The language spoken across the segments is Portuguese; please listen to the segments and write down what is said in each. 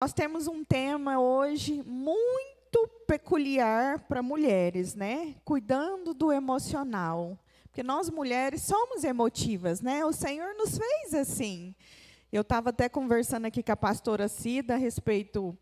Nós temos um tema hoje muito peculiar para mulheres, né? Cuidando do emocional. Porque nós mulheres somos emotivas, né? O Senhor nos fez assim. Eu estava até conversando aqui com a pastora Cida a respeito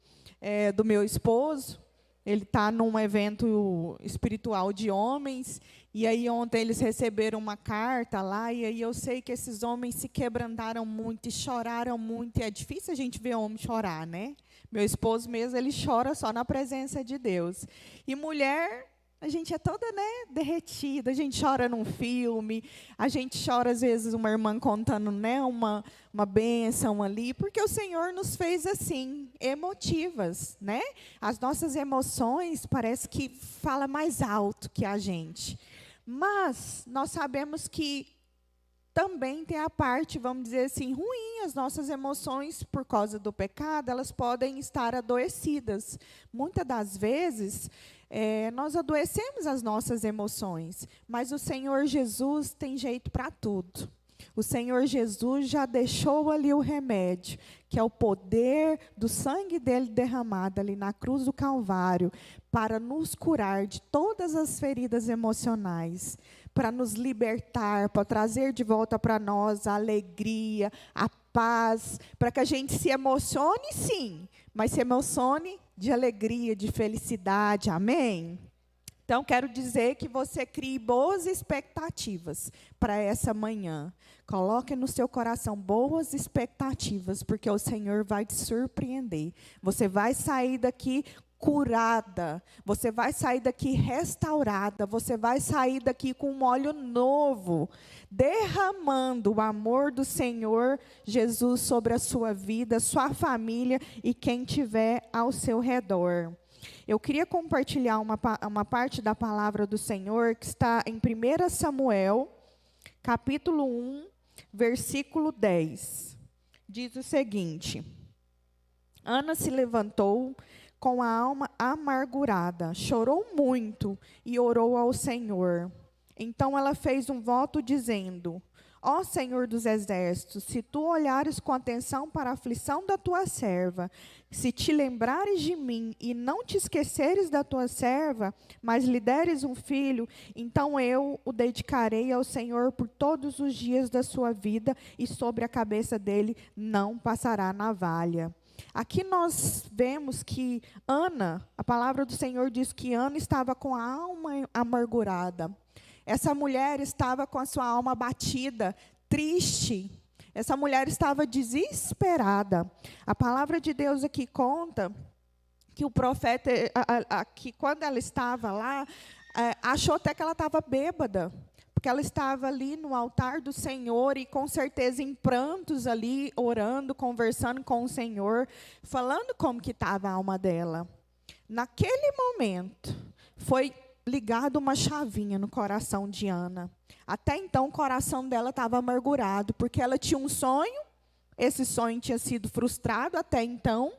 do meu esposo. Ele está num evento espiritual de homens, e aí ontem eles receberam uma carta lá, e aí eu sei que esses homens se quebrantaram muito e choraram muito, e é difícil a gente ver homem chorar, né? Meu esposo mesmo, ele chora só na presença de Deus. E mulher, a gente é toda, né, derretida, a gente chora num filme, a gente chora às vezes uma irmã contando, né, uma bênção ali, porque o Senhor nos fez assim, emotivas, né? As nossas emoções parece que fala mais alto que a gente. Mas nós sabemos que também tem a parte, vamos dizer assim, ruim. As nossas emoções, por causa do pecado, elas podem estar adoecidas. Muitas das vezes, nós adoecemos as nossas emoções, mas o Senhor Jesus tem jeito para tudo. O Senhor Jesus já deixou ali o remédio, que é o poder do sangue dele derramado ali na cruz do Calvário, para nos curar de todas as feridas emocionais, para nos libertar, para trazer de volta para nós a alegria, a paz, para que a gente se emocione, sim, mas se emocione de alegria, de felicidade, amém? Então, quero dizer que você crie boas expectativas para essa manhã. Coloque no seu coração boas expectativas, porque o Senhor vai te surpreender. Você vai sair daqui curada, você vai sair daqui restaurada, você vai sair daqui com um óleo novo, derramando o amor do Senhor Jesus sobre a sua vida, sua família e quem tiver ao seu redor. Eu queria compartilhar uma parte da palavra do Senhor que está em 1 Samuel, capítulo 1, versículo 10. Diz o seguinte: Ana se levantou com a alma amargurada, chorou muito e orou ao Senhor. Então ela fez um voto dizendo: Ó Senhor dos exércitos, se tu olhares com atenção para a aflição da tua serva, se te lembrares de mim e não te esqueceres da tua serva, mas lhe deres um filho, então eu o dedicarei ao Senhor por todos os dias da sua vida, e sobre a cabeça dele não passará navalha. Aqui nós vemos que Ana, a palavra do Senhor diz que Ana estava com a alma amargurada. Essa mulher estava com a sua alma abatida, triste. Essa mulher estava desesperada. A palavra de Deus aqui conta que o profeta, que quando ela estava lá, achou até que ela estava bêbada, porque ela estava ali no altar do Senhor e com certeza em prantos ali, orando, conversando com o Senhor, falando como que estava a alma dela. Naquele momento, foi ligado uma chavinha no coração de Ana. Até então, o coração dela estava amargurado, porque ela tinha um sonho, esse sonho tinha sido frustrado até então,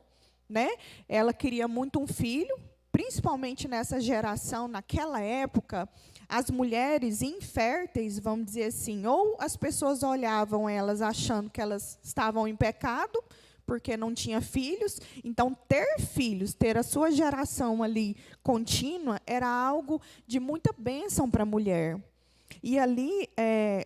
né? Ela queria muito um filho, principalmente nessa geração, naquela época, as mulheres inférteis, vamos dizer assim, ou as pessoas olhavam elas achando que elas estavam em pecado, porque não tinha filhos. Então, ter filhos, ter a sua geração ali contínua, era algo de muita bênção para a mulher. E ali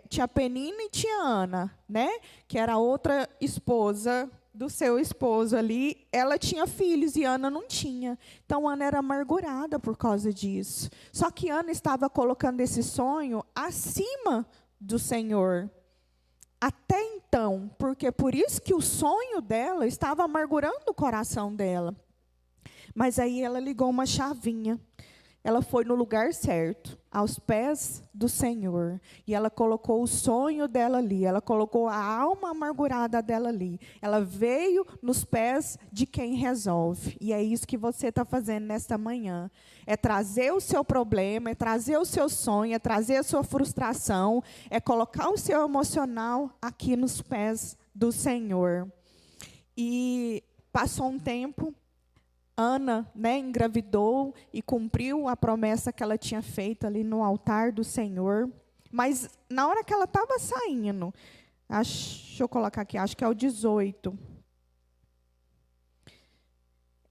tinha Penina e tinha Ana, né? Que era a outra esposa do seu esposo ali. Ela tinha filhos e Ana não tinha. Então, Ana era amargurada por causa disso. Só que Ana estava colocando esse sonho acima do Senhor. Até então, porque por isso que o sonho dela estava amargurando o coração dela. Mas aí ela ligou uma chavinha. Ela foi no lugar certo, aos pés do Senhor. E ela colocou o sonho dela ali. Ela colocou a alma amargurada dela ali. Ela veio nos pés de quem resolve. E é isso que você está fazendo nesta manhã. É trazer o seu problema, é trazer o seu sonho, é trazer a sua frustração, é colocar o seu emocional aqui nos pés do Senhor. E passou um tempo. Ana, né, engravidou e cumpriu a promessa que ela tinha feito ali no altar do Senhor. Mas na hora que ela estava saindo, deixa eu colocar aqui, acho que é o 18.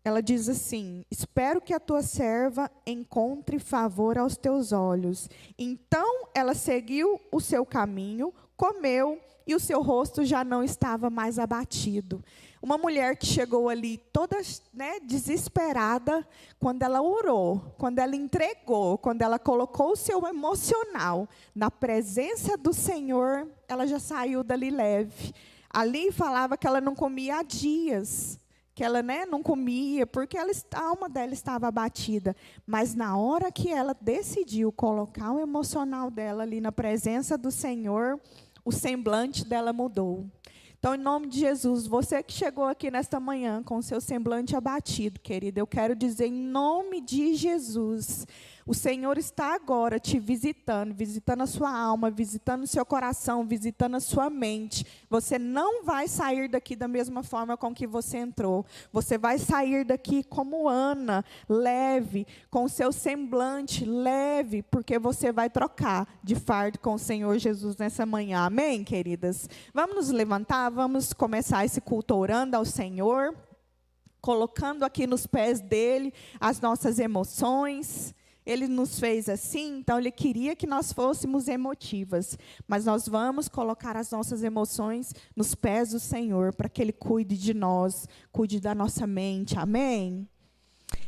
ela diz assim: espero que a tua serva encontre favor aos teus olhos. Então ela seguiu o seu caminho, comeu, e o seu rosto já não estava mais abatido. Uma mulher que chegou ali toda, desesperada, quando ela orou, quando ela entregou, quando ela colocou o seu emocional na presença do Senhor, ela já saiu dali leve. Ali falava que ela não comia há dias, que ela não comia, porque a alma dela estava abatida. Mas na hora que ela decidiu colocar o emocional dela ali na presença do Senhor, o semblante dela mudou. Então, em nome de Jesus, você que chegou aqui nesta manhã com o seu semblante abatido, querida, eu quero dizer em nome de Jesus, o Senhor está agora te visitando, visitando a sua alma, visitando o seu coração, visitando a sua mente. Você não vai sair daqui da mesma forma com que você entrou. Você vai sair daqui como Ana, leve, com o seu semblante leve, porque você vai trocar de fardo com o Senhor Jesus nessa manhã. Amém, queridas? Vamos nos levantar, vamos começar esse culto orando ao Senhor, colocando aqui nos pés dele as nossas emoções. Ele nos fez assim, então Ele queria que nós fôssemos emotivas. Mas nós vamos colocar as nossas emoções nos pés do Senhor, para que Ele cuide de nós, cuide da nossa mente. Amém?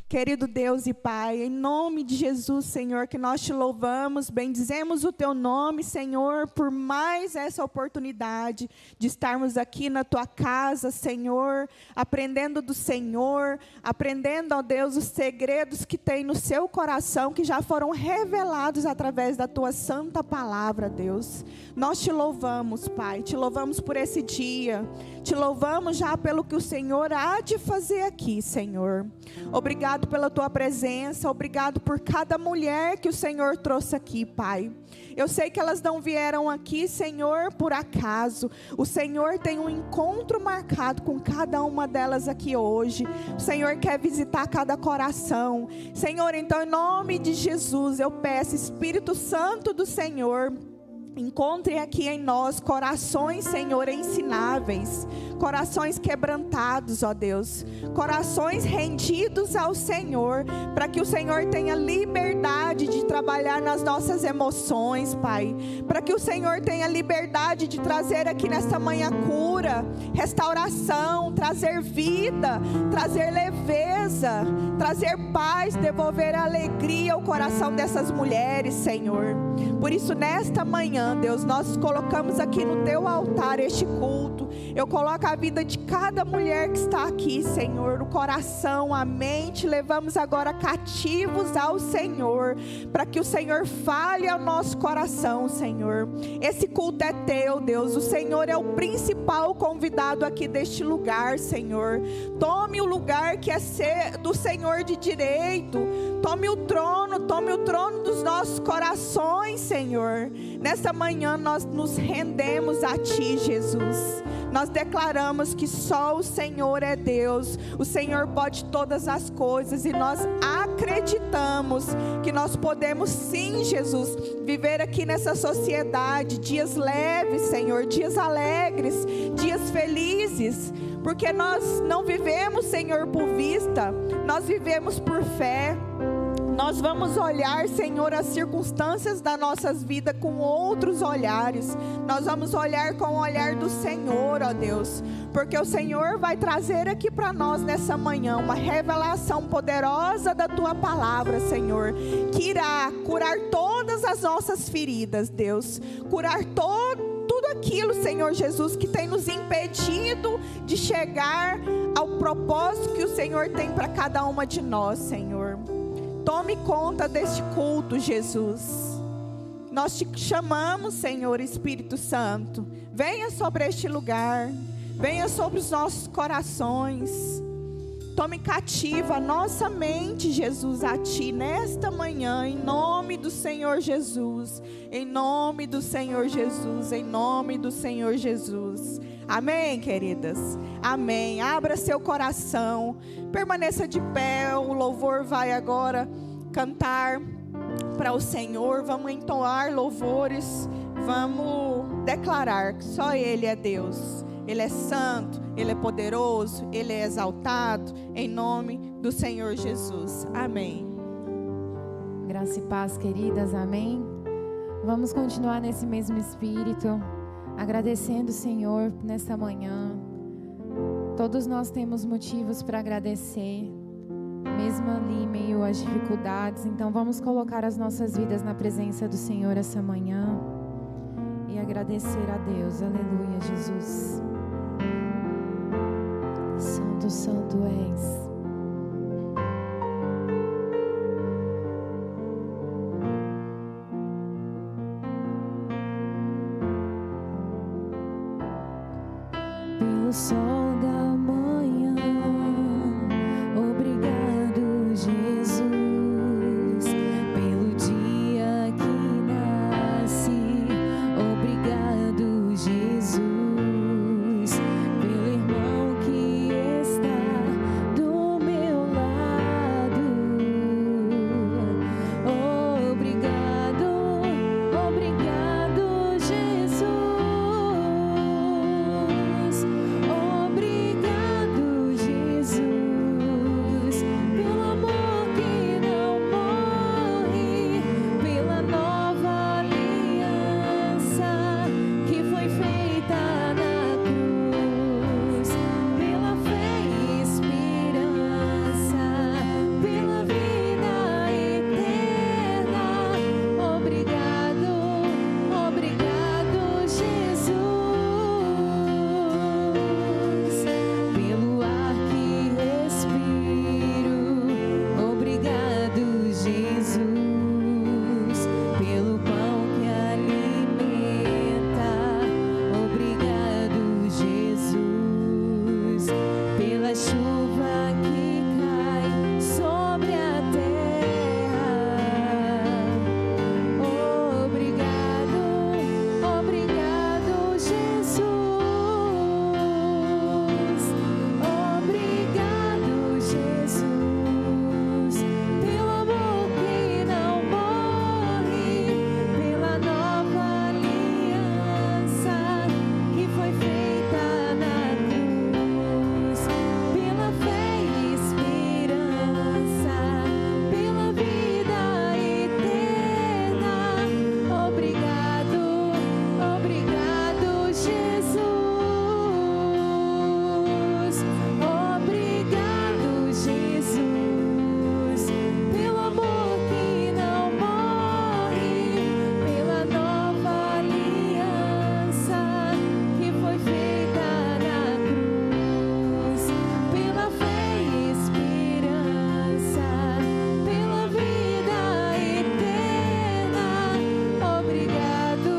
Querido Deus e Pai, em nome de Jesus, Senhor, que nós te louvamos, bendizemos o teu nome, Senhor, por mais essa oportunidade de estarmos aqui na tua casa, Senhor, aprendendo do Senhor, aprendendo, ó Deus, os segredos que tem no seu coração, que já foram revelados através da tua santa palavra, Deus. Nós te louvamos, Pai, te louvamos por esse dia, te louvamos já pelo que o Senhor há de fazer aqui, Senhor. Obrigado pela tua presença, obrigado por cada mulher que o Senhor trouxe aqui, Pai. Eu sei que elas não vieram aqui, Senhor, por acaso. O Senhor tem um encontro marcado com cada uma delas aqui hoje. O Senhor quer visitar cada coração. Senhor, então, em nome de Jesus, eu peço, Espírito Santo do Senhor, encontre aqui em nós corações, Senhor, ensináveis, corações quebrantados, ó Deus, corações rendidos ao Senhor, para que o Senhor tenha liberdade de trabalhar nas nossas emoções, Pai, para que o Senhor tenha liberdade de trazer aqui nesta manhã cura, restauração, trazer vida, trazer leveza, trazer paz, devolver alegria ao coração dessas mulheres, Senhor. Por isso, nesta manhã, Deus, nós colocamos aqui no teu altar este culto. Eu coloco a vida de cada mulher que está aqui, Senhor, o coração, a mente, levamos agora cativos ao Senhor, para que o Senhor fale ao nosso coração, Senhor. Esse culto é teu, Deus, o Senhor é o principal convidado aqui deste lugar, Senhor. Tome o lugar que é do Senhor de direito, tome o trono dos nossos corações, Senhor. Nesta manhã nós nos rendemos a Ti, Jesus. Nós declaramos que só o Senhor é Deus. O Senhor pode todas as coisas e nós acreditamos que nós podemos sim, Jesus, viver aqui nessa sociedade dias leves, Senhor, dias alegres, dias felizes, porque nós não vivemos, Senhor, por vista, nós vivemos por fé. Nós vamos olhar, Senhor, as circunstâncias das nossas vidas com outros olhares. Nós vamos olhar com o olhar do Senhor, ó Deus. Porque o Senhor vai trazer aqui para nós nessa manhã uma revelação poderosa da Tua palavra, Senhor. Que irá curar todas as nossas feridas, Deus. Curar tudo aquilo, Senhor Jesus, que tem nos impedido de chegar ao propósito que o Senhor tem para cada uma de nós, Senhor. Tome conta deste culto, Jesus. Nós te chamamos, Senhor Espírito Santo. Venha sobre este lugar. Venha sobre os nossos corações. Tome cativa a nossa mente, Jesus, a Ti nesta manhã, em nome do Senhor Jesus. Em nome do Senhor Jesus. Em nome do Senhor Jesus. Amém, queridas? Amém. Abra seu coração. Permaneça de pé. O louvor vai agora cantar para o Senhor. Vamos entoar louvores. Vamos declarar que só Ele é Deus. Ele é santo, Ele é poderoso, Ele é exaltado, em nome do Senhor Jesus. Amém. Graça e paz, queridas, amém. Vamos continuar nesse mesmo espírito, agradecendo o Senhor nesta manhã. Todos nós temos motivos para agradecer, mesmo ali em meio às dificuldades. Então vamos colocar as nossas vidas na presença do Senhor essa manhã e agradecer a Deus. Aleluia, Jesus. Santo, santo és. Pelo sol da manhã, obrigado, Jesus, pelo dia que nasce, obrigado, Jesus, pelo irmão que está do meu lado, obrigado, obrigado, Jesus. Obrigado, Jesus, pelo amor que não morre, pela nova aliança que foi feita na cruz, pela fé e esperança, pela vida eterna. Obrigado, obrigado, Jesus. Pelo ar que respiro, obrigado, Jesus. Pelo pão que alimenta, obrigado, Jesus. Pela chuva que cai sobre a terra, obrigado, obrigado, Jesus. Obrigado, Jesus, pelo amor que não morre, pela nova aliança que foi feita na cruz, pela fé e esperança, pela vida eterna. Obrigado, obrigado, Jesus. Obrigado, Jesus, pelo amor que não morre, pela nova aliança que foi feita na cruz, pela fé e esperança, pela vida eterna. Obrigado,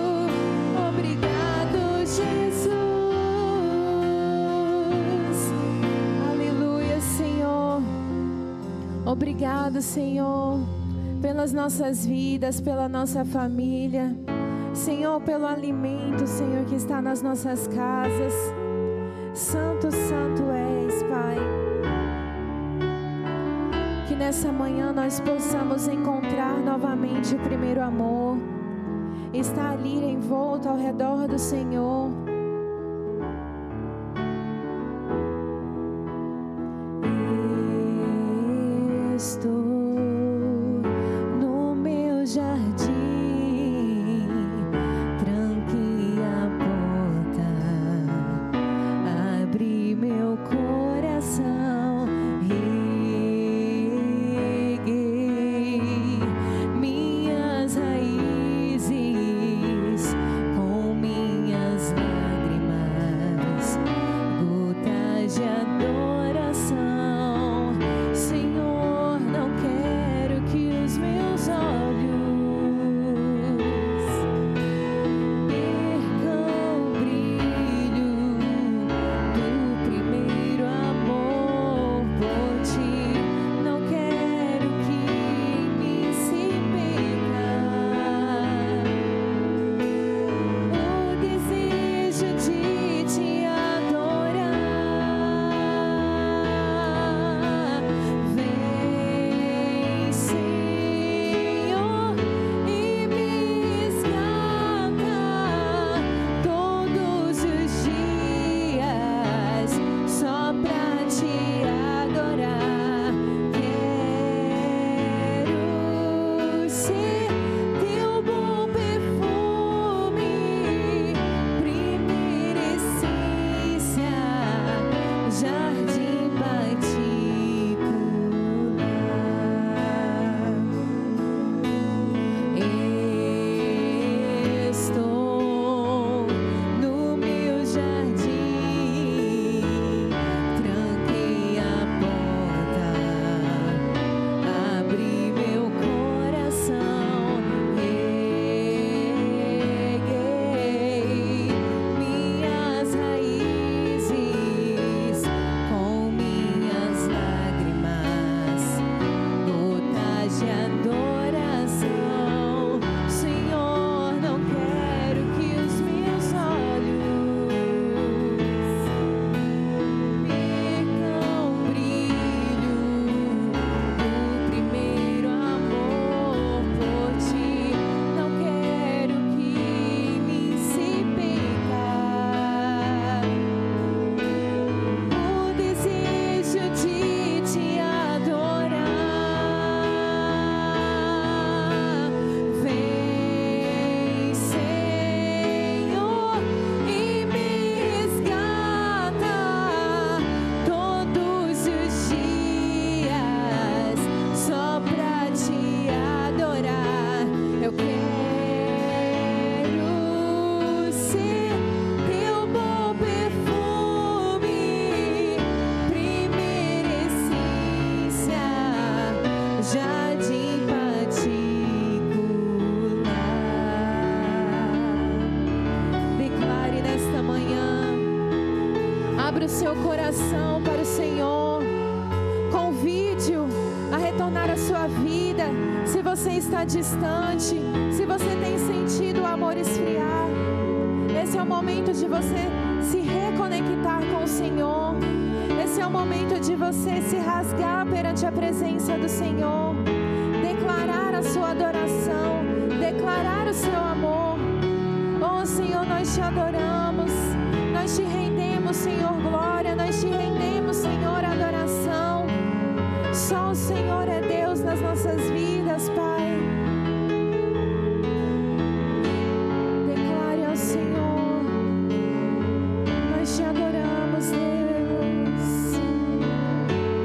obrigado, Jesus. Aleluia, Senhor. Obrigado, Senhor, pelas nossas vidas, pela nossa família. Senhor, pelo alimento, Senhor, que está nas nossas casas. Santo, santo és, Pai. Que nessa manhã nós possamos encontrar novamente o primeiro amor. Estar ali envolto ao redor do Senhor. Estou no meu jardim, tranquei a porta, abri meu coração, reguei minhas raízes com minhas lágrimas, gotas de adoração. Senhor, não seu coração para o Senhor. Convide-o a retornar à sua vida. Se você está distante, se você tem sentido o amor esfriar, esse é o momento de você se reconectar com o Senhor. Esse é o momento de você se rasgar perante a presença do Senhor, declarar a sua adoração, declarar o seu amor. Oh Senhor, nós te adoramos, nós te rendemos, Senhor, glória, nós te rendemos, Senhor, adoração. Só o Senhor é Deus nas nossas vidas, Pai. Declare ao Senhor, nós te adoramos, Deus.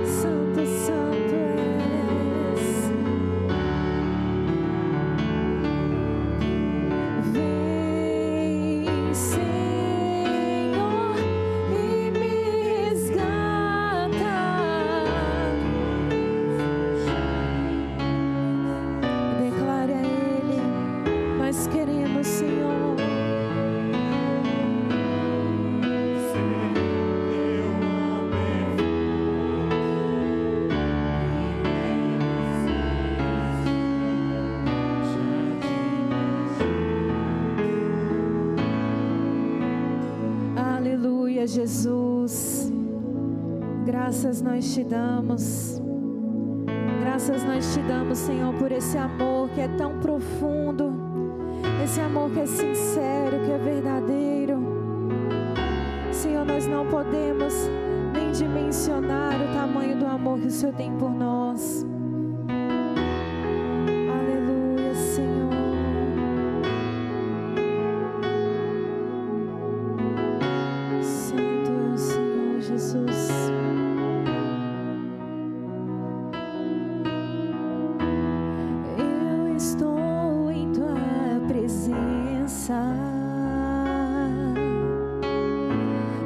Santo, santo és. Vem, Senhor, e me resgata. Declare a Ele, nós queremos, Senhor. Aleluia, Jesus. Graças nós te damos. Graças nós te damos, Senhor, por esse amor que é tão profundo, esse amor que é sincero, que é verdadeiro. Senhor, nós não podemos nem dimensionar o tamanho do amor que o Senhor tem por nós. Aleluia, Senhor. Santo é o Senhor Jesus. Eu estou em tua presença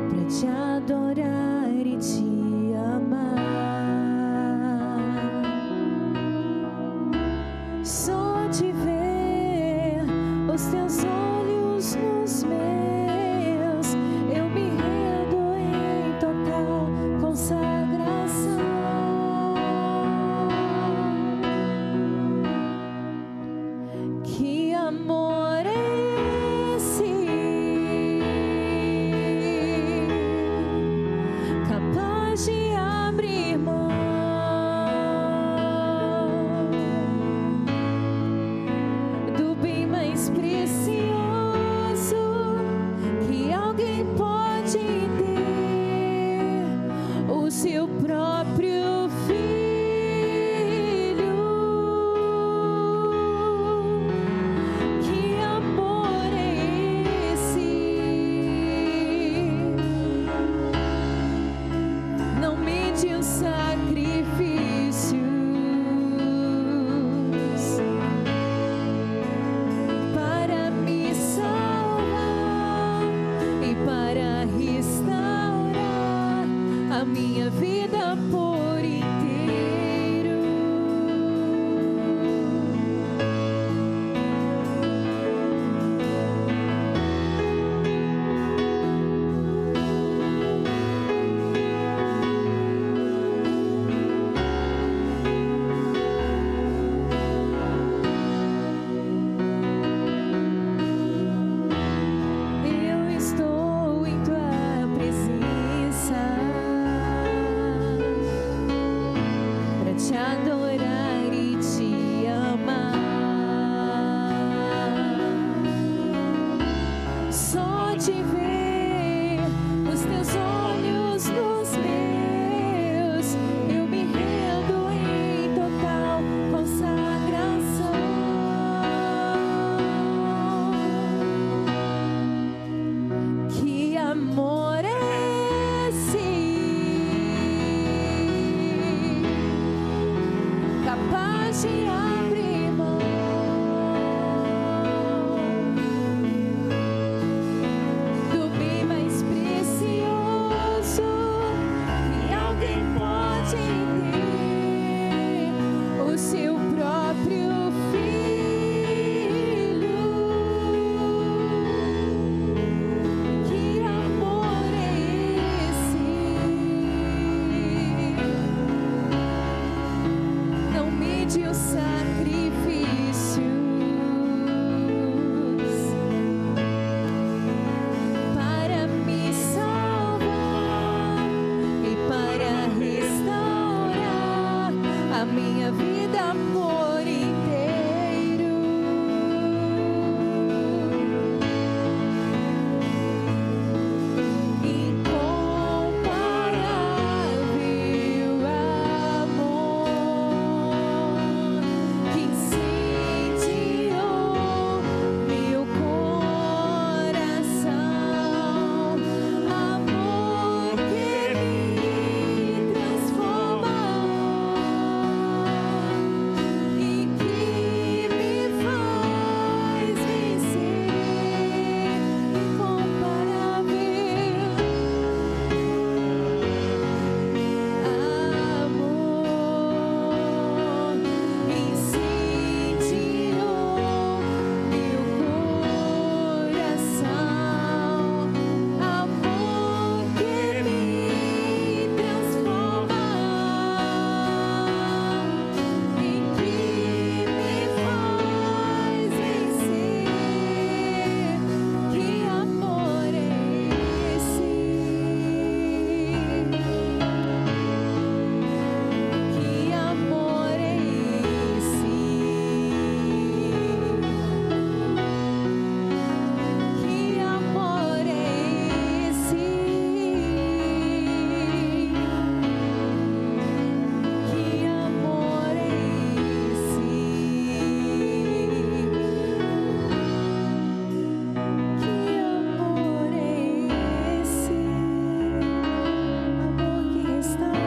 para te adorar e te amar. Só de ver os teus olhos nos meus, eu me rendo em total consagração. Que amor é esse, capaz de abrir mão do bem mais precioso que alguém pode ter, o seu próprio filho. Que amor é esse? Não mede os sacrifícios para me salvar e para restaurar a minha vida por inteiro. Eu estou em tua presença para te adorar e te amar. Só de ver os teus olhos nos meus, eu me rendo em total consagração. Que amor é esse, capaz de abrir mão do bem mais precioso que alguém pode ter, o seu próprio filho. Que amor é esse? pediu sacrifícios para me salvar e para restaurar a minha vida por inteiro. Incomparável amor que incendiou meu coração, amor que me transformou e que me faz vencer. Incomparável amor incendiou meu coração, amor que me transforma e que me faz vencer. Que amor é esse? Que amor é esse? Que amor é esse? Que amor é esse? Que amor é esse? Amor que restaura.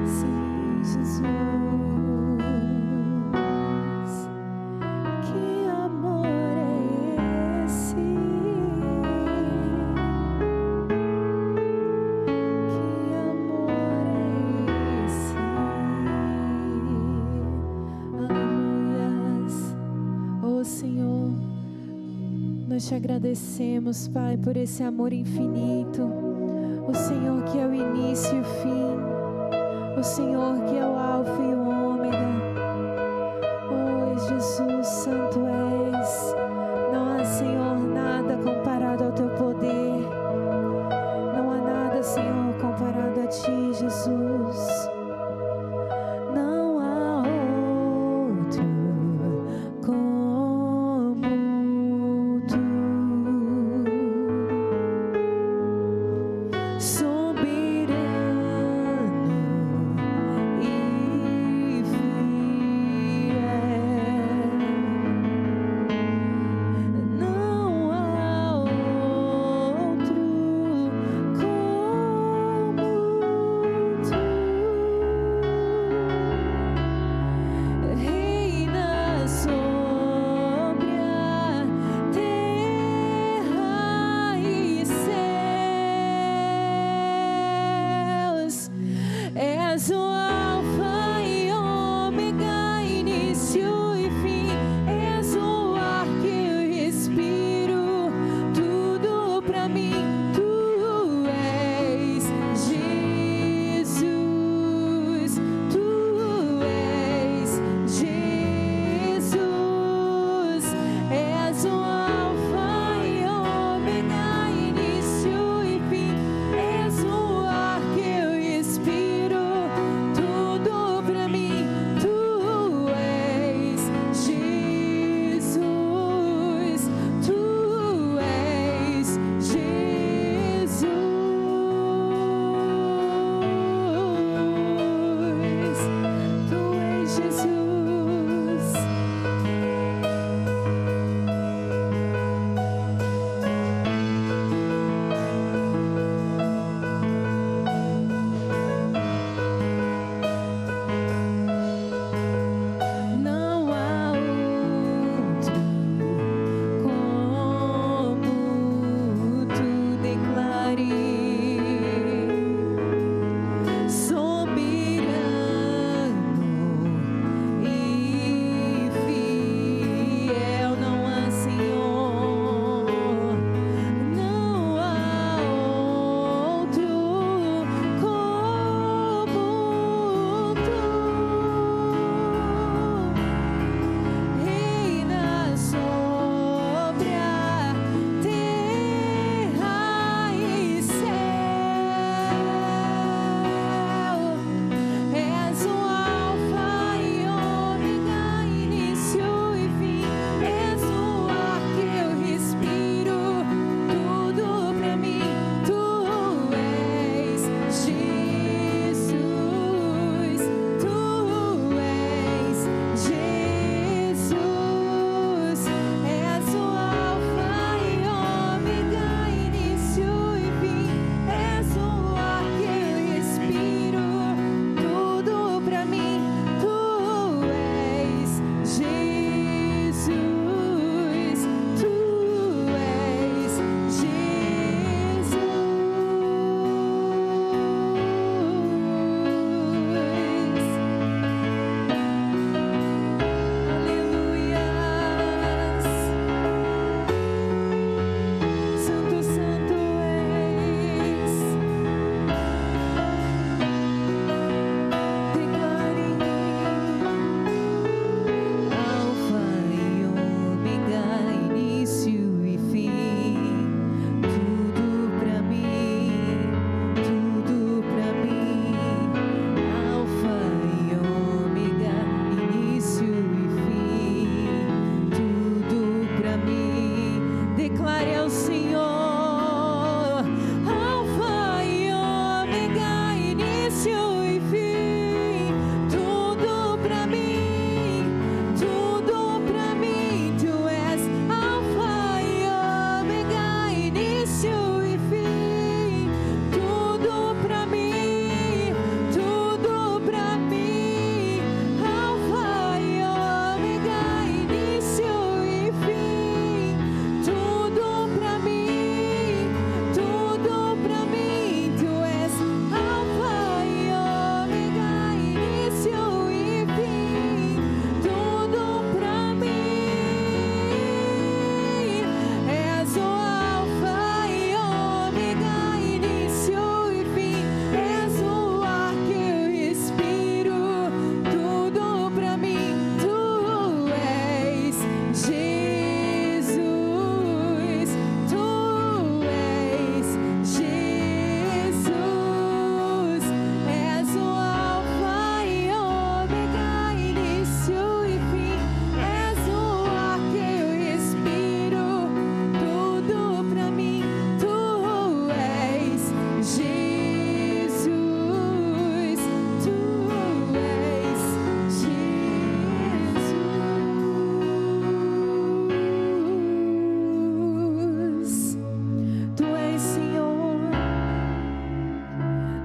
Sim, Jesus. Que amor é esse? Que amor é esse? Aleluias. Oh Senhor, nós te agradecemos, Pai, por esse amor infinito. O Senhor que é o início e o fim. O Senhor que é o alfa e o ômega. Oh Jesus, santo és. Não há, Senhor, nada comparado ao teu poder. Não há nada, Senhor, comparado a ti, Jesus. Não há outro como tu. Soberano e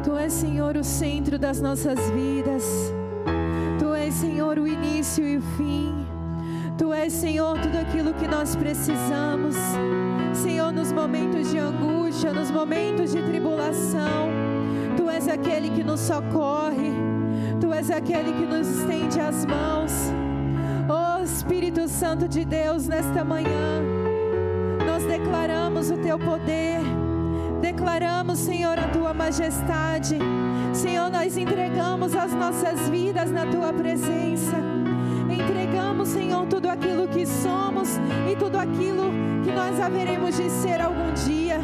Tu és, Senhor, o centro das nossas vidas. Tu és, Senhor, o início e o fim. Tu és, Senhor, tudo aquilo que nós precisamos. Senhor, nos momentos de angústia, nos momentos de tribulação, Tu és aquele que nos socorre. Tu és aquele que nos estende as mãos. Oh Espírito Santo de Deus, nesta manhã, nós declaramos o Teu poder. Declaramos, Senhor, a Tua majestade. Senhor, nós entregamos as nossas vidas na Tua presença. Entregamos, Senhor, tudo aquilo que somos e tudo aquilo que nós haveremos de ser algum dia.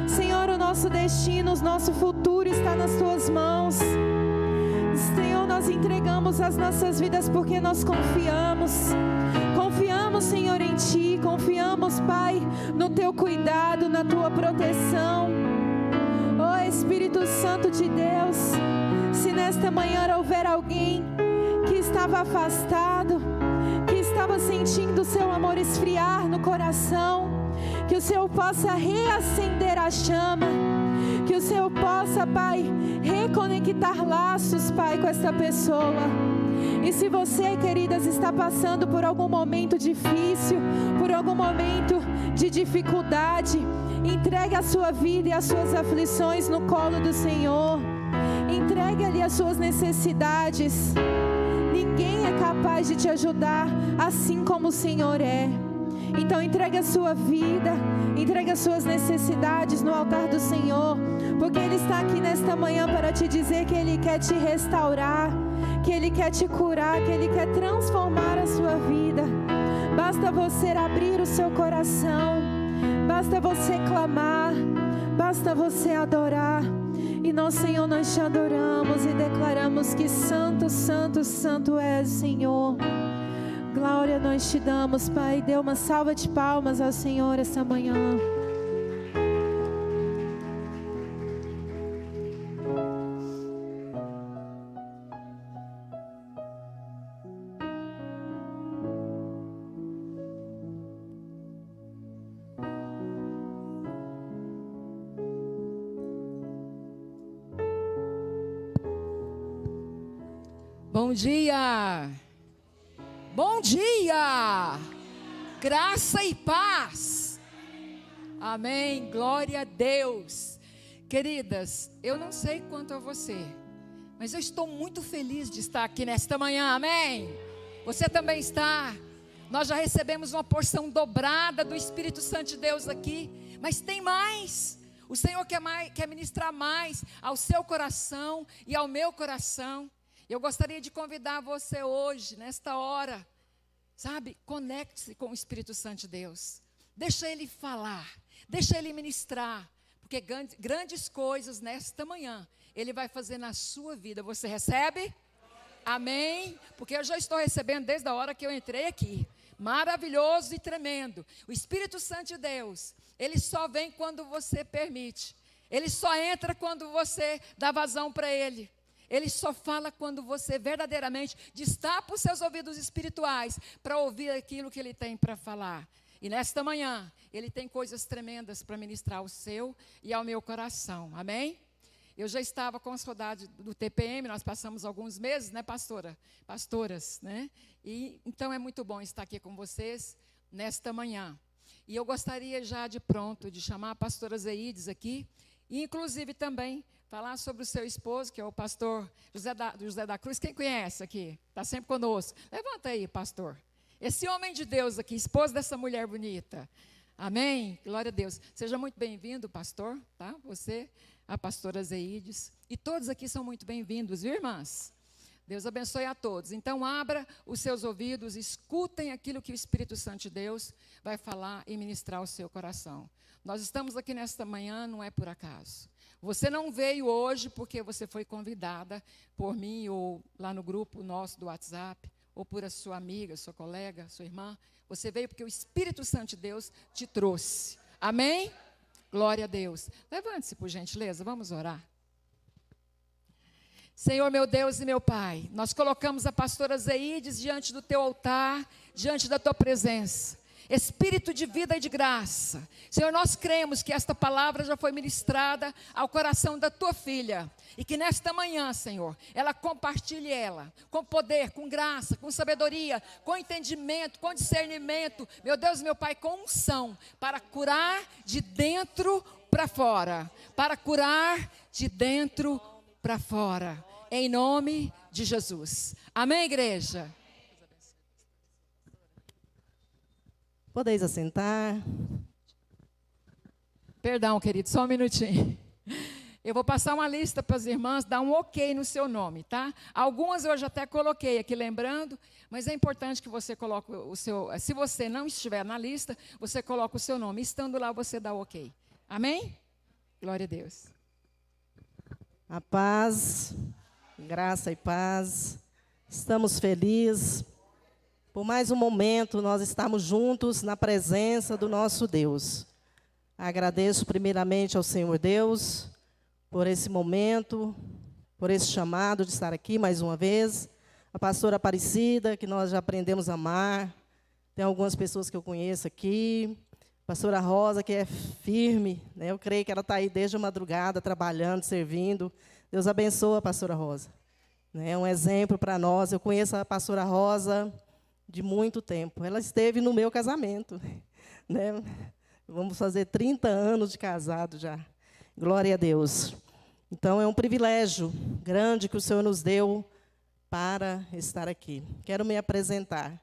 Senhor, o nosso destino, o nosso futuro está nas Tuas mãos. Senhor, nós entregamos as nossas vidas porque nós confiamos. Confiamos, Senhor, em Ti. Confiamos, Pai, no Teu cuidado, na Tua proteção. Oh Espírito Santo de Deus, se nesta manhã houver alguém que estava afastado, que estava sentindo o Seu amor esfriar no coração, que o Senhor possa reacender a chama, que o Senhor possa, Pai, reconectar laços, Pai, com essa pessoa. E se você, queridas, está passando por algum momento difícil, por algum momento de dificuldade, entregue a sua vida e as suas aflições no colo do Senhor. Entregue ali as suas necessidades. Ninguém é capaz de te ajudar assim como o Senhor é. Então entregue a sua vida, entregue as suas necessidades no altar do Senhor, porque Ele está aqui nesta manhã para te dizer que Ele quer te restaurar, que Ele quer te curar, que Ele quer transformar a sua vida. Basta você abrir o seu coração, basta você clamar, basta você adorar. E nós, Senhor, nós te adoramos e declaramos que santo, santo, santo és, Senhor. Glória nós te damos, Pai. Dê uma salva de palmas ao Senhor esta manhã. Bom dia! Bom dia! Graça e paz! Amém! Glória a Deus! Queridas, eu não sei quanto a você, mas eu estou muito feliz de estar aqui nesta manhã, amém? Você também está? Nós já recebemos uma porção dobrada do Espírito Santo de Deus aqui, mas tem mais! O Senhor quer ministrar mais ao seu coração e ao meu coração. Eu gostaria de convidar você hoje, nesta hora, sabe, conecte-se com o Espírito Santo de Deus. Deixa Ele falar, deixa Ele ministrar, porque grandes coisas nesta manhã Ele vai fazer na sua vida. Você recebe? Amém? Porque eu já estou recebendo desde a hora que eu entrei aqui. Maravilhoso e tremendo. O Espírito Santo de Deus, Ele só vem quando você permite. Ele só entra quando você dá vazão para Ele. Ele só fala quando você verdadeiramente destapa os seus ouvidos espirituais para ouvir aquilo que Ele tem para falar. E nesta manhã, Ele tem coisas tremendas para ministrar ao seu e ao meu coração. Amém? Eu já estava com saudade do TPM, nós passamos alguns meses, né, pastora? Pastoras, né? E então é muito bom estar aqui com vocês nesta manhã. E eu gostaria já de pronto de chamar a pastora Zeides aqui, e inclusive também falar sobre o seu esposo, que é o pastor José da Cruz. Quem conhece aqui? Está sempre conosco. Levanta aí, pastor. Esse homem de Deus aqui, esposo dessa mulher bonita. Amém? Glória a Deus. Seja muito bem-vindo, pastor, tá? Você, a pastora Zeides. E todos aqui são muito bem-vindos, viu, irmãs? Deus abençoe a todos. Então, abra os seus ouvidos, escutem aquilo que o Espírito Santo de Deus vai falar e ministrar ao seu coração. Nós estamos aqui nesta manhã, não é por acaso. Você não veio hoje porque você foi convidada por mim ou lá no grupo nosso do WhatsApp, ou por a sua amiga, sua colega, sua irmã. Você veio porque o Espírito Santo de Deus te trouxe. Amém? Glória a Deus. Levante-se, por gentileza, vamos orar. Senhor, meu Deus e meu Pai, nós colocamos a pastora Zeides diante do teu altar, diante da tua presença. Espírito de vida e de graça. Senhor, nós cremos que esta palavra já foi ministrada ao coração da tua filha. E que nesta manhã, Senhor, ela compartilhe ela com poder, com graça, com sabedoria, com entendimento, com discernimento. Meu Deus, meu Pai, com unção, para curar de dentro para fora. Para curar de dentro para fora. Em nome de Jesus. Amém, igreja? Podeis assentar. Perdão, querido, só um minutinho. Eu vou passar uma lista para as irmãs, dar um ok no seu nome, tá? Algumas eu já até coloquei aqui, lembrando, mas é importante que você coloque o seu... Se você não estiver na lista, você coloca o seu nome. Estando lá, você dá o ok. Amém? Glória a Deus. A paz, graça e paz. Estamos felizes. Por mais um momento, nós estamos juntos na presença do nosso Deus. Agradeço primeiramente ao Senhor Deus por esse momento, por esse chamado de estar aqui mais uma vez. A pastora Aparecida, que nós já aprendemos a amar. Tem algumas pessoas que eu conheço aqui. A pastora Rosa, que é firme, né? Eu creio que ela está aí desde a madrugada, trabalhando, servindo. Deus abençoe a pastora Rosa. É um exemplo para nós. Eu conheço a pastora Rosa de muito tempo. Ela esteve no meu casamento, né? Vamos fazer 30 anos de casado já. Glória a Deus. Então, é um privilégio grande que o Senhor nos deu para estar aqui. Quero me apresentar,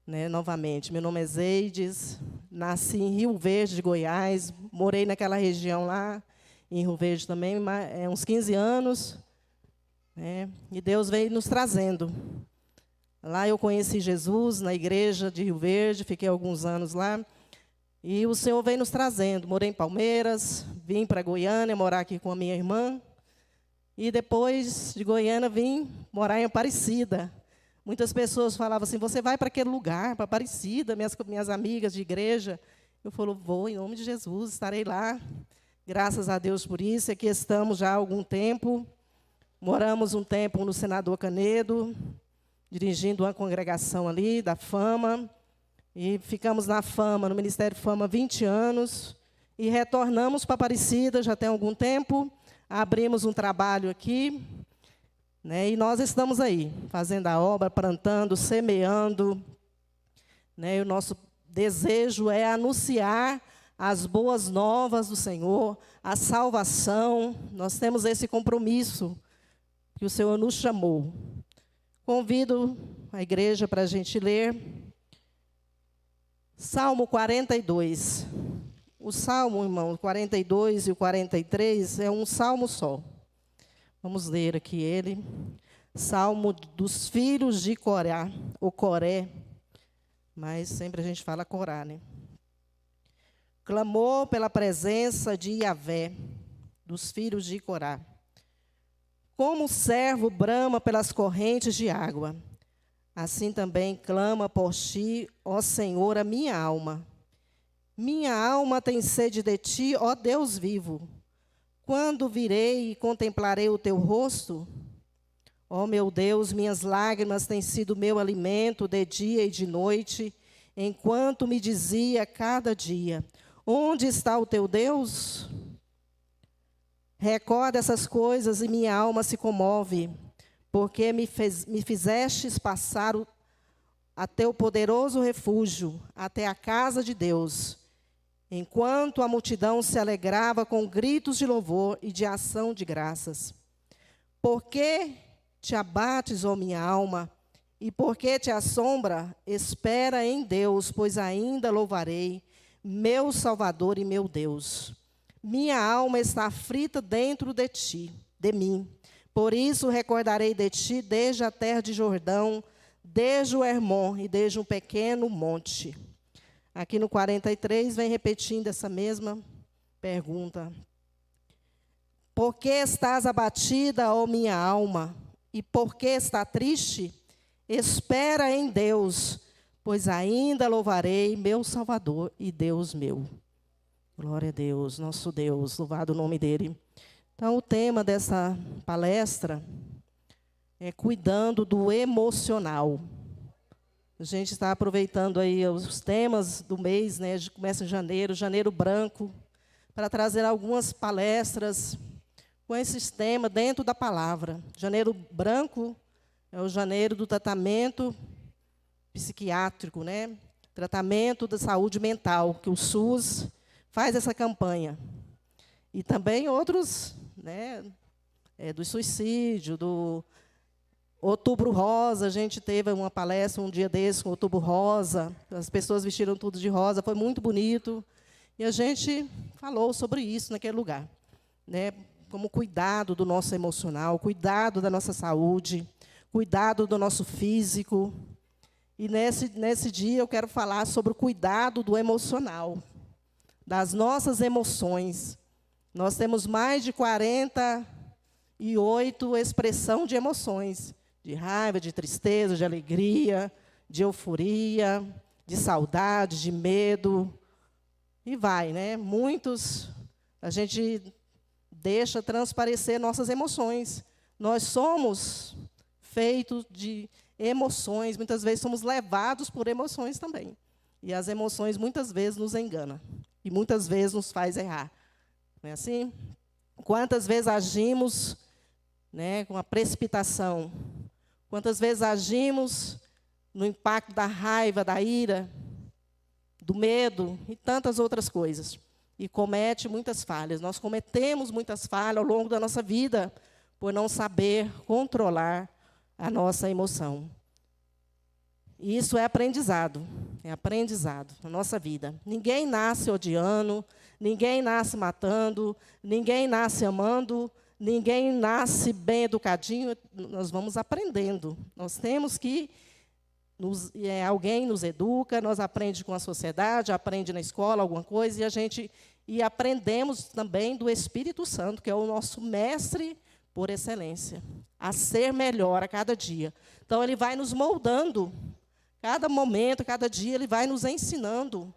né, novamente. Meu nome é Zeides, nasci em Rio Verde, de Goiás, morei naquela região lá, em Rio Verde também, uns 15 anos, né, e Deus veio nos trazendo. Lá eu conheci Jesus, na igreja de Rio Verde, fiquei alguns anos lá. E o Senhor veio nos trazendo. Morei em Palmeiras, vim para Goiânia morar aqui com a minha irmã. E depois de Goiânia vim morar em Aparecida. Muitas pessoas falavam assim, você vai para aquele lugar, para Aparecida, minhas amigas de igreja. Eu falo, vou, em nome de Jesus, estarei lá. Graças a Deus por isso. Aqui estamos já há algum tempo. Moramos um tempo no Senador Canedo, dirigindo uma congregação ali, da Fama, e ficamos na Fama, no Ministério Fama, 20 anos, e retornamos para Aparecida, já tem algum tempo, abrimos um trabalho aqui, né, e nós estamos aí, fazendo a obra, plantando, semeando, né, e o nosso desejo é anunciar as boas novas do Senhor, a salvação. Nós temos esse compromisso que o Senhor nos chamou. Convido a igreja para a gente ler Salmo 42. O Salmo, irmão, 42 e o 43 é um salmo só. Vamos ler aqui ele. Salmo dos filhos de Corá, ou Coré, mas sempre a gente fala Corá, né? Clamou pela presença de Yahvé, dos filhos de Corá. Como o servo brama pelas correntes de água, assim também clama por ti, ó Senhor, a minha alma. Minha alma tem sede de ti, ó Deus vivo. Quando virei e contemplarei o teu rosto? Ó meu Deus, minhas lágrimas têm sido meu alimento de dia e de noite, enquanto me dizia cada dia, onde está o teu Deus? Recorda essas coisas e minha alma se comove, porque me fizestes passar a teu poderoso refúgio, até a casa de Deus, enquanto a multidão se alegrava com gritos de louvor e de ação de graças. Por que te abates, ó minha alma, e por que te assombra? Espera em Deus, pois ainda louvarei, meu Salvador e meu Deus. Minha alma está aflita dentro de ti, de mim. Por isso recordarei de ti desde a terra de Jordão, desde o Hermon e desde um pequeno monte. Aqui no 43 vem repetindo essa mesma pergunta. Por que estás abatida, ó minha alma? E por que está triste? Espera em Deus, pois ainda louvarei meu Salvador e Deus meu. Glória a Deus, nosso Deus, louvado o nome dele. Então, o tema dessa palestra é cuidando do emocional. A gente está aproveitando aí os temas do mês, né? Começa em janeiro, janeiro branco, para trazer algumas palestras com esse tema dentro da palavra. Janeiro branco é o janeiro do tratamento psiquiátrico, né? Tratamento da saúde mental, que o SUS faz essa campanha. E também outros, né? Do suicídio, do Outubro Rosa. A gente teve uma palestra um dia desse com Outubro Rosa. As pessoas vestiram tudo de rosa, foi muito bonito. E a gente falou sobre isso naquele lugar, né? Como cuidado do nosso emocional, cuidado da nossa saúde, cuidado do nosso físico. E nesse dia eu quero falar sobre o cuidado do emocional, das nossas emoções. Nós temos mais de 48 expressões de emoções, de raiva, de tristeza, de alegria, de euforia, de saudade, de medo. E vai, né? Muitos, a gente deixa transparecer nossas emoções. Nós somos feitos de emoções, muitas vezes somos levados por emoções também. E as emoções muitas vezes nos enganam. E muitas vezes nos faz errar. Não é assim? Quantas vezes agimos, né, com a precipitação? Quantas vezes agimos no impacto da raiva, da ira, do medo e tantas outras coisas. E comete muitas falhas. Nós cometemos muitas falhas ao longo da nossa vida por não saber controlar a nossa emoção. E isso é aprendizado na nossa vida. Ninguém nasce odiando, ninguém nasce matando, ninguém nasce amando, ninguém nasce bem educadinho. Nós vamos aprendendo. Nós temos que alguém nos educa, nós aprendemos com a sociedade, aprende na escola alguma coisa, e aprendemos também do Espírito Santo, que é o nosso mestre por excelência, a ser melhor a cada dia. Então, ele vai nos moldando, cada momento, cada dia, ele vai nos ensinando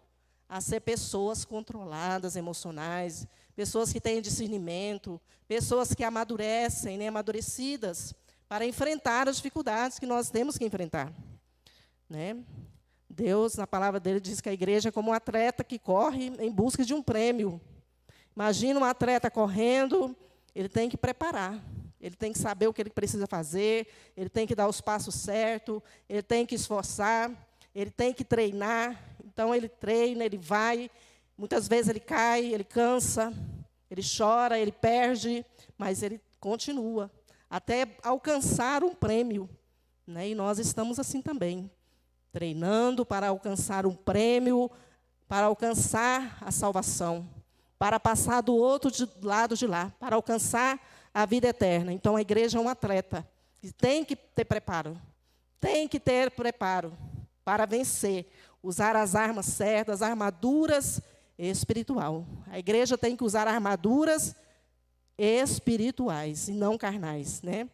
a ser pessoas controladas, emocionais, pessoas que têm discernimento, pessoas que amadurecem, né, amadurecidas, para enfrentar as dificuldades que nós temos que enfrentar. Né? Deus, na palavra dele, diz que a igreja é como um atleta que corre em busca de um prêmio. Imagina um atleta correndo, ele tem que preparar, ele tem que saber o que ele precisa fazer, ele tem que dar os passos certos, ele tem que esforçar, ele tem que treinar. Então, ele treina, ele vai, muitas vezes ele cai, ele cansa, ele chora, ele perde, mas ele continua, até alcançar um prêmio. Né? E nós estamos assim também, treinando para alcançar um prêmio, para alcançar a salvação, para passar do outro lado de lá, para alcançar a vida eterna. Então, a igreja é um atleta, e tem que ter preparo para vencer, usar as armas certas, as armaduras espirituais. A igreja tem que usar armaduras espirituais, e não carnais. Né?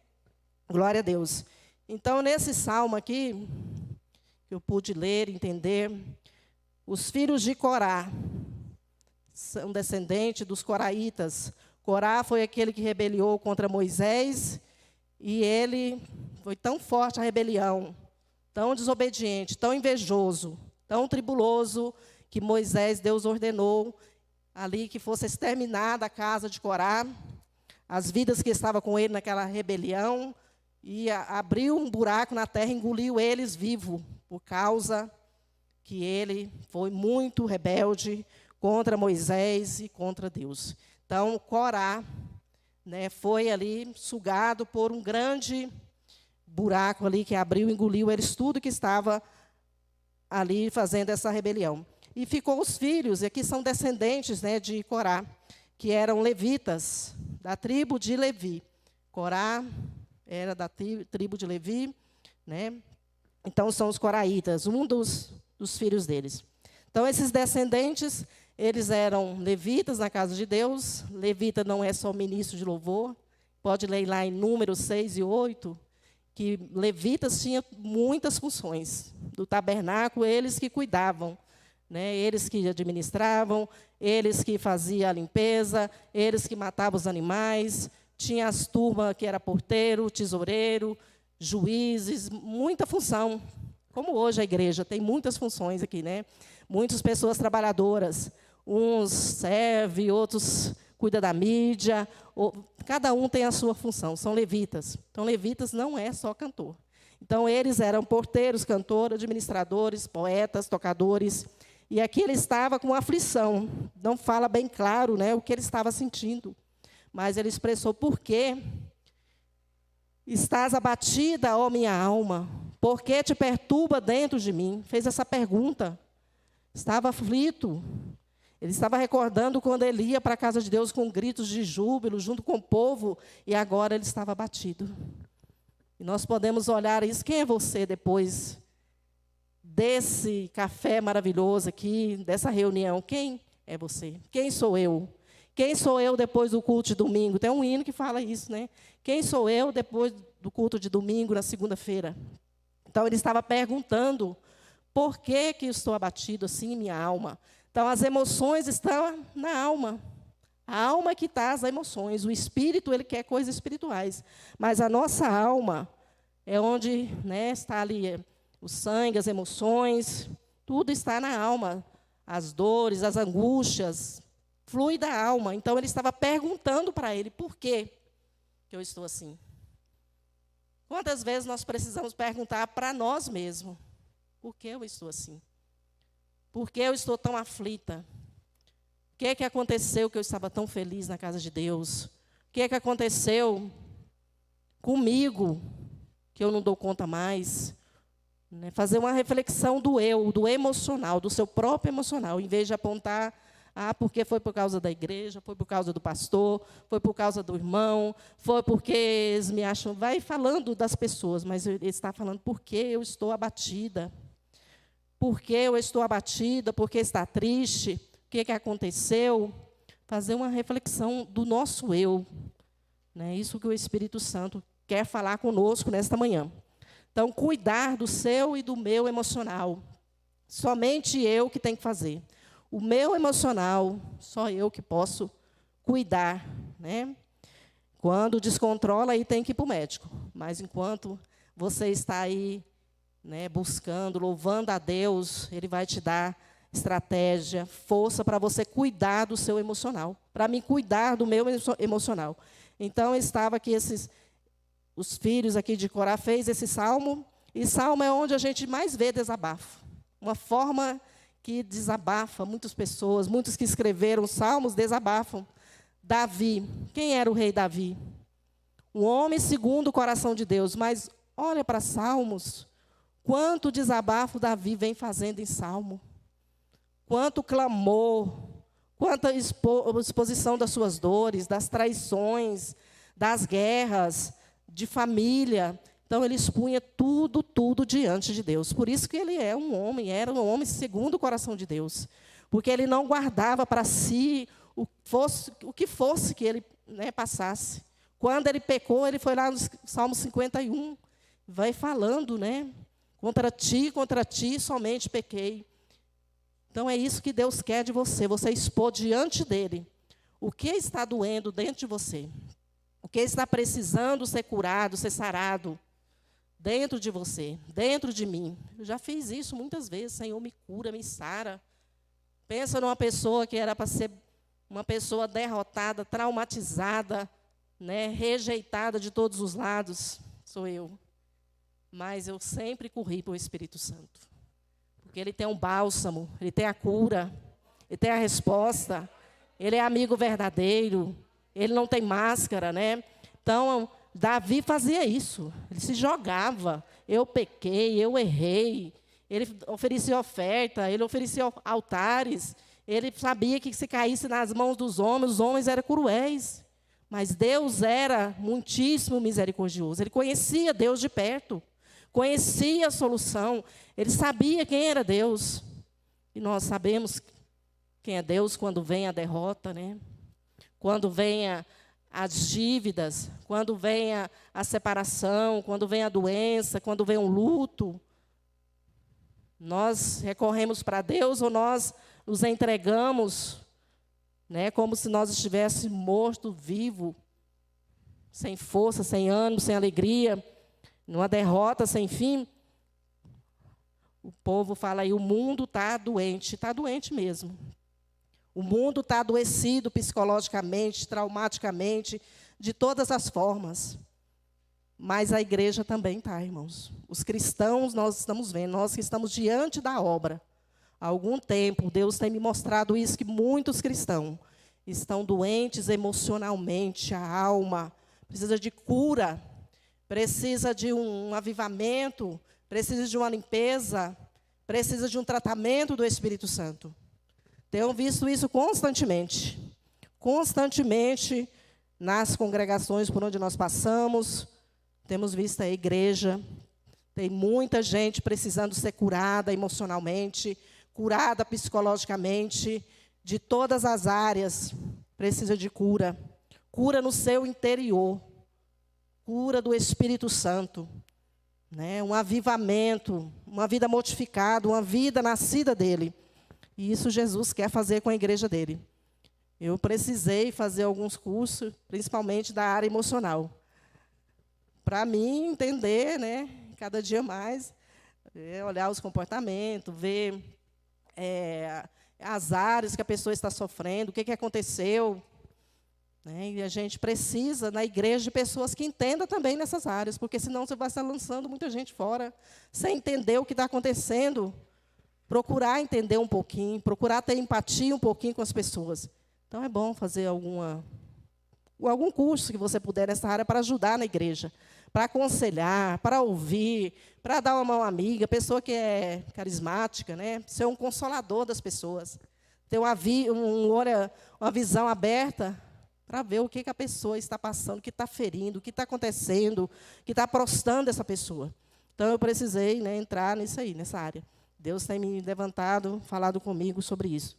Glória a Deus. Então, nesse salmo aqui, que eu pude ler, entender, os filhos de Corá são descendentes dos coraitas. Corá foi aquele que rebeliou contra Moisés, e ele foi tão forte a rebelião, tão desobediente, tão invejoso, tão tribuloso, que Deus ordenou ali que fosse exterminada a casa de Corá, as vidas que estavam com ele naquela rebelião, e abriu um buraco na terra e engoliu eles vivos, por causa que ele foi muito rebelde contra Moisés e contra Deus. Então, Corá, né, foi ali sugado por um grande buraco ali que abriu e engoliu eles tudo que estava ali fazendo essa rebelião. E ficou os filhos, e aqui são descendentes, né, de Corá, que eram levitas, da tribo de Levi. Corá era da tribo de Levi, né? Então, são os coraitas, um dos filhos deles. Então, esses descendentes, eles eram levitas na casa de Deus. Levita não é só ministro de louvor. Pode ler lá em Números 6 e 8, que levitas tinham muitas funções. Do tabernáculo, eles que cuidavam, né? Eles que administravam, eles que faziam a limpeza, eles que matavam os animais. Tinha as turmas que era porteiro, tesoureiro, juízes, muita função Como hoje a igreja tem muitas funções aqui, né? Muitas pessoas trabalhadoras. Uns servem, outros cuidam da mídia. Cada um tem a sua função, são levitas. Então, levitas não é só cantor. Então, eles eram porteiros, cantores, administradores, poetas, tocadores. E aqui ele estava com aflição. Não fala bem claro, né, o que ele estava sentindo. Mas ele expressou: por quê estás abatida, ó minha alma? Por que te perturba dentro de mim? Fez essa pergunta. Estava aflito. Ele estava recordando quando ele ia para a casa de Deus com gritos de júbilo, junto com o povo, e agora ele estava abatido. E nós podemos olhar isso. Quem é você depois desse café maravilhoso aqui, dessa reunião? Quem é você? Quem sou eu? Quem sou eu depois do culto de domingo? Tem um hino que fala isso, né? Quem sou eu depois do culto de domingo, na segunda-feira? Então, ele estava perguntando: por que eu estou abatido assim em minha alma? Então, as emoções estão na alma. A alma que está as emoções. O espírito, ele quer coisas espirituais. Mas a nossa alma é onde, né, está ali o sangue, as emoções. Tudo está na alma. As dores, as angústias, flui da alma. Então, ele estava perguntando para ele: por que eu estou assim? Quantas vezes nós precisamos perguntar para nós mesmos: por que eu estou assim? Por que eu estou tão aflita? O que é que aconteceu que eu estava tão feliz na casa de Deus? O que é que aconteceu comigo que eu não dou conta mais? Né? Fazer uma reflexão do eu, do emocional, do seu próprio emocional, em vez de apontar: porque foi por causa da igreja, foi por causa do pastor, foi por causa do irmão, foi porque eles me acham. Vai falando das pessoas, mas ele está falando: por que eu estou abatida? Por que eu estou abatida? Por que está triste? O que aconteceu? Fazer uma reflexão do nosso eu. Né? Isso que o Espírito Santo quer falar conosco nesta manhã. Então, cuidar do seu e do meu emocional. Somente eu que tenho que fazer. O meu emocional, só eu que posso cuidar. Né? Quando descontrola, aí tem que ir para o médico. Mas enquanto você está aí, né, buscando, louvando a Deus, Ele vai te dar estratégia, força para você cuidar do seu emocional. Para mim, cuidar do meu emocional. Então, estava aqui os filhos aqui de Corá fez esse salmo, e salmo é onde a gente mais vê desabafo. Uma forma que desabafa muitas pessoas, muitos que escreveram salmos desabafam. Davi, quem era o rei Davi? Um homem segundo o coração de Deus, mas olha para salmos, quanto desabafo Davi vem fazendo em salmo. Quanto clamor, quanta exposição das suas dores, das traições, das guerras, de família. Então, ele expunha tudo diante de Deus. Por isso que ele era um homem segundo o coração de Deus. Porque ele não guardava para si o que fosse que ele, né, passasse. Quando ele pecou, ele foi lá no Salmo 51, vai falando, né? Contra ti somente pequei. Então, é isso que Deus quer de você. Você expor diante dele o que está doendo dentro de você. O que está precisando ser curado, ser sarado dentro de você, dentro de mim. Eu já fiz isso muitas vezes. Senhor, me cura, me sara. Pensa numa pessoa que era para ser uma pessoa derrotada, traumatizada, né, rejeitada de todos os lados. Sou eu. Mas eu sempre corri para o Espírito Santo. Porque ele tem um bálsamo, ele tem a cura, ele tem a resposta, ele é amigo verdadeiro, ele não tem máscara, né? Então, Davi fazia isso, ele se jogava. Eu pequei, eu errei. Ele oferecia oferta, ele oferecia altares. Ele sabia que se caísse nas mãos dos homens, os homens eram cruéis. Mas Deus era muitíssimo misericordioso. Ele conhecia Deus de perto, conhecia a solução. Ele sabia quem era Deus. E nós sabemos quem é Deus quando vem a derrota, né? Quando vem as dívidas, quando vem a separação, quando vem a doença, quando vem um luto. Nós recorremos para Deus ou nós nos entregamos, né, como se nós estivéssemos morto, vivo, sem força, sem ânimo, sem alegria, numa derrota sem fim. O povo fala aí, o mundo está doente mesmo. O mundo está adoecido psicologicamente, traumaticamente, de todas as formas. Mas a igreja também está, irmãos. Os cristãos, nós estamos vendo, nós que estamos diante da obra. Há algum tempo, Deus tem me mostrado isso, que muitos cristãos estão doentes emocionalmente, a alma precisa de cura, precisa de um avivamento, precisa de uma limpeza, precisa de um tratamento do Espírito Santo. Tenho visto isso constantemente. Constantemente, nas congregações por onde nós passamos, temos visto a igreja, tem muita gente precisando ser curada emocionalmente, curada psicologicamente, de todas as áreas, precisa de cura. Cura no seu interior, cura do Espírito Santo, né? Um avivamento, uma vida mortificada, uma vida nascida dele. E isso Jesus quer fazer com a igreja dele. Eu precisei fazer alguns cursos, principalmente da área emocional, para mim entender, né, cada dia mais, olhar os comportamentos, ver as áreas que a pessoa está sofrendo, o que aconteceu. Né, e a gente precisa, na igreja, de pessoas que entendam também nessas áreas, porque senão você vai estar lançando muita gente fora, sem entender o que está acontecendo. Procurar entender um pouquinho, procurar ter empatia um pouquinho com as pessoas. Então, é bom fazer algum curso que você puder nessa área para ajudar na igreja, para aconselhar, para ouvir, para dar uma mão amiga, pessoa que é carismática, né? Ser um consolador das pessoas, ter uma visão aberta para ver o que a pessoa está passando, o que está ferindo, o que está acontecendo, o que está prostrando essa pessoa. Então, eu precisei, né, entrar nisso aí, nessa área. Deus tem me levantado, falado comigo sobre isso.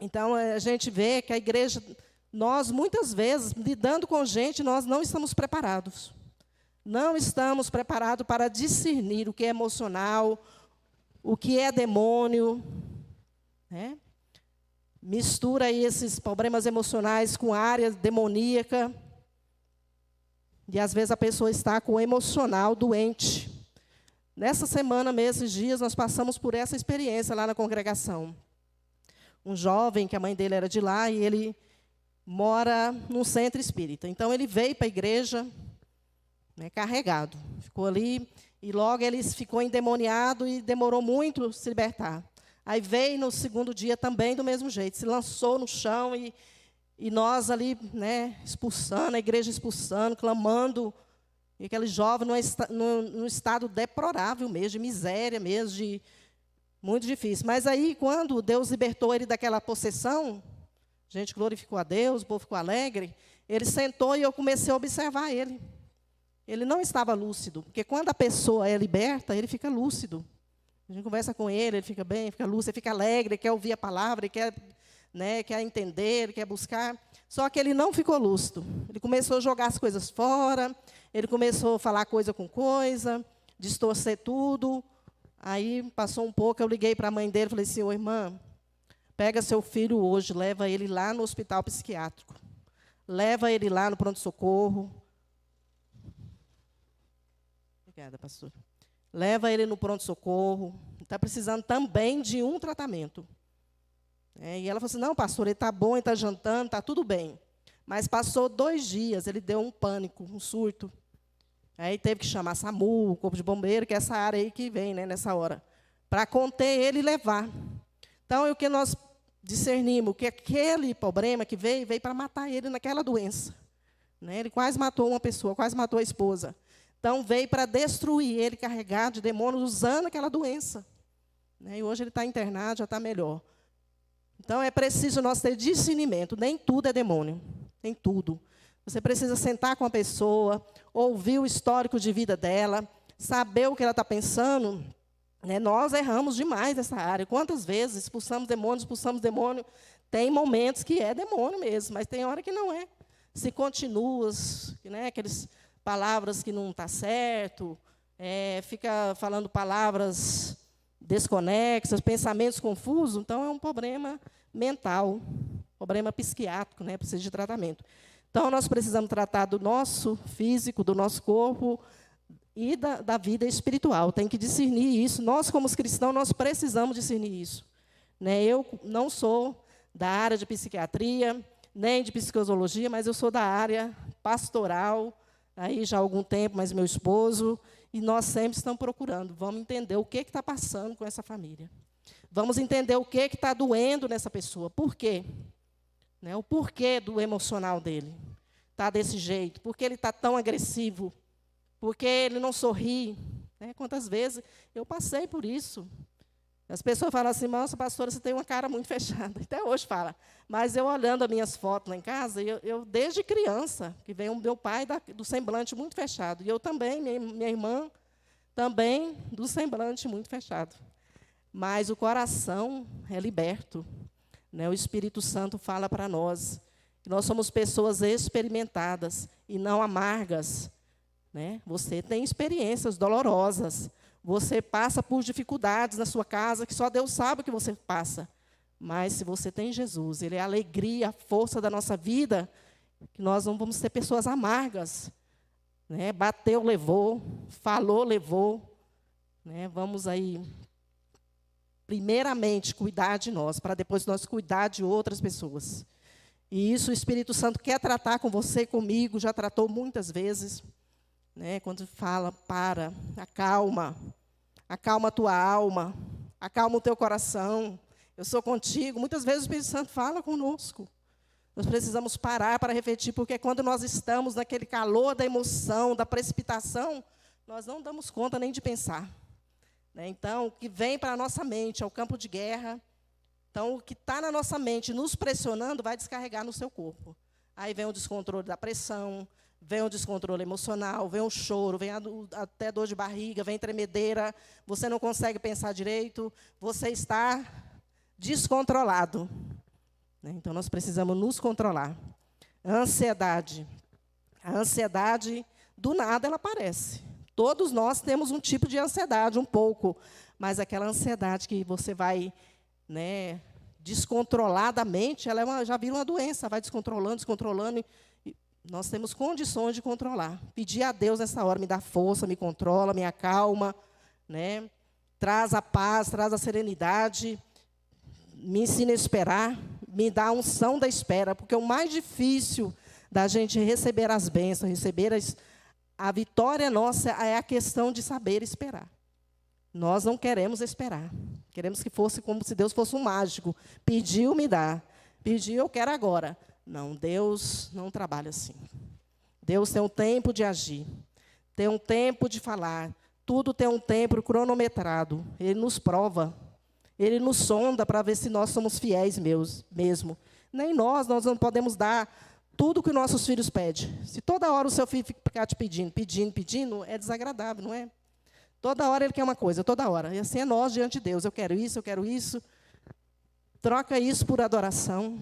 Então, a gente vê que a igreja, nós, muitas vezes, lidando com gente, nós não estamos preparados. Não estamos preparados para discernir o que é emocional, o que é demônio. Né? Mistura aí esses problemas emocionais com a área demoníaca. E, às vezes, a pessoa está com o emocional doente. Nessa semana, esses dias, nós passamos por essa experiência lá na congregação. Um jovem, que a mãe dele era de lá, e ele mora num centro espírita. Então, ele veio para a igreja, né, carregado. Ficou ali, e logo ele ficou endemoniado e demorou muito se libertar. Aí veio no segundo dia também do mesmo jeito, se lançou no chão, e nós ali, né, expulsando, a igreja expulsando, clamando. E aquele jovem num estado deplorável mesmo, de miséria mesmo, muito difícil. Mas aí, quando Deus libertou ele daquela possessão, a gente glorificou a Deus, o povo ficou alegre, ele sentou e eu comecei a observar ele. Ele não estava lúcido, porque quando a pessoa é liberta, ele fica lúcido. A gente conversa com ele fica bem, fica lúcido, ele fica alegre, ele quer ouvir a palavra, ele quer, né, quer entender, ele quer buscar. Só que ele não ficou lúcido. Ele começou a jogar as coisas fora, ele começou a falar coisa com coisa, distorcer tudo. Aí, passou um pouco, eu liguei para a mãe dele e falei assim, ô irmã, pega seu filho hoje, leva ele lá no hospital psiquiátrico. Leva ele lá no pronto-socorro. Obrigada, pastor. Leva ele no pronto-socorro. Está precisando também de um tratamento. E ela falou assim, não, pastor, ele está bom, ele está jantando, está tudo bem. Mas passou 2 dias, ele deu um pânico, um surto. Aí teve que chamar SAMU, o Corpo de Bombeiro, que é essa área aí que vem, né, nessa hora, para conter ele e levar. Então, o que nós discernimos? Que aquele problema que veio para matar ele naquela doença. Né? Ele quase matou uma pessoa, quase matou a esposa. Então, veio para destruir ele, carregado de demônios, usando aquela doença. Né? E hoje ele está internado, já está melhor. Então, é preciso nós ter discernimento. Nem tudo é demônio, nem tudo. Você precisa sentar com a pessoa, ouvir o histórico de vida dela, saber o que ela está pensando. Né? Nós erramos demais nessa área. Quantas vezes expulsamos demônio. Tem momentos que é demônio mesmo, mas tem hora que não é. Se continua, né, aquelas palavras que não está certo, fica falando palavras desconexas, pensamentos confusos, então é um problema mental, problema psiquiátrico, né, precisa de tratamento. Então, nós precisamos tratar do nosso físico, do nosso corpo, e da vida espiritual. Tem que discernir isso. Nós, como cristãos, nós precisamos discernir isso. Né? Eu não sou da área de psiquiatria, nem de psicologia, mas eu sou da área pastoral, aí já há algum tempo, mas meu esposo, e nós sempre estamos procurando. Vamos entender o que está passando com essa família. Vamos entender o que está doendo nessa pessoa. Por quê? Né? O porquê do emocional dele está desse jeito. Por que ele está tão agressivo? Por que ele não sorri? Né? Quantas vezes eu passei por isso. As pessoas falam assim, nossa, pastora, você tem uma cara muito fechada. Até hoje fala. Mas eu olhando as minhas fotos lá em casa, eu desde criança, que vem o meu pai do semblante muito fechado. E eu também, minha irmã, também do semblante muito fechado. Mas o coração é liberto. Né? O Espírito Santo fala para nós que nós somos pessoas experimentadas e não amargas. Né? Você tem experiências dolorosas. Você passa por dificuldades na sua casa, que só Deus sabe o que você passa. Mas se você tem Jesus, Ele é a alegria, a força da nossa vida, que nós não vamos ser pessoas amargas. Né? Bateu, levou. Falou, levou. Né? Vamos aí, primeiramente, cuidar de nós, para depois nós cuidar de outras pessoas. E isso o Espírito Santo quer tratar com você, comigo, já tratou muitas vezes. Né? Quando fala, acalma a tua alma, acalma o teu coração, eu sou contigo. Muitas vezes o Espírito Santo fala conosco. Nós precisamos parar para refletir, porque quando nós estamos naquele calor da emoção, da precipitação, nós não damos conta nem de pensar. Né? Então, o que vem para a nossa mente é o campo de guerra. Então, o que está na nossa mente nos pressionando vai descarregar no seu corpo. Aí vem o descontrole da pressão, vem o descontrole emocional, vem o choro, vem até dor de barriga, vem tremedeira, você não consegue pensar direito, você está descontrolado. Então, nós precisamos nos controlar. A ansiedade, do nada, ela aparece. Todos nós temos um tipo de ansiedade, um pouco, mas aquela ansiedade que você vai, né, descontroladamente, ela já vira uma doença, vai descontrolando. Nós temos condições de controlar. Pedir a Deus nessa hora, me dá força, me controla, me acalma, né? Traz a paz, traz a serenidade, me ensina a esperar, me dá a unção da espera, porque o mais difícil da gente receber as bênçãos, receber a vitória nossa é a questão de saber esperar. Nós não queremos esperar. Queremos que fosse como se Deus fosse um mágico. Pediu, me dá. Pediu, eu quero agora. Não, Deus não trabalha assim. Deus tem um tempo de agir, tem um tempo de falar, tudo tem um tempo cronometrado. Ele nos prova, Ele nos sonda para ver se nós somos fiéis mesmo. Nem nós não podemos dar tudo que nossos filhos pedem. Se toda hora o seu filho ficar te pedindo, é desagradável, não é? Toda hora ele quer uma coisa, toda hora. E assim é nós diante de Deus. Eu quero isso. Troca isso por adoração.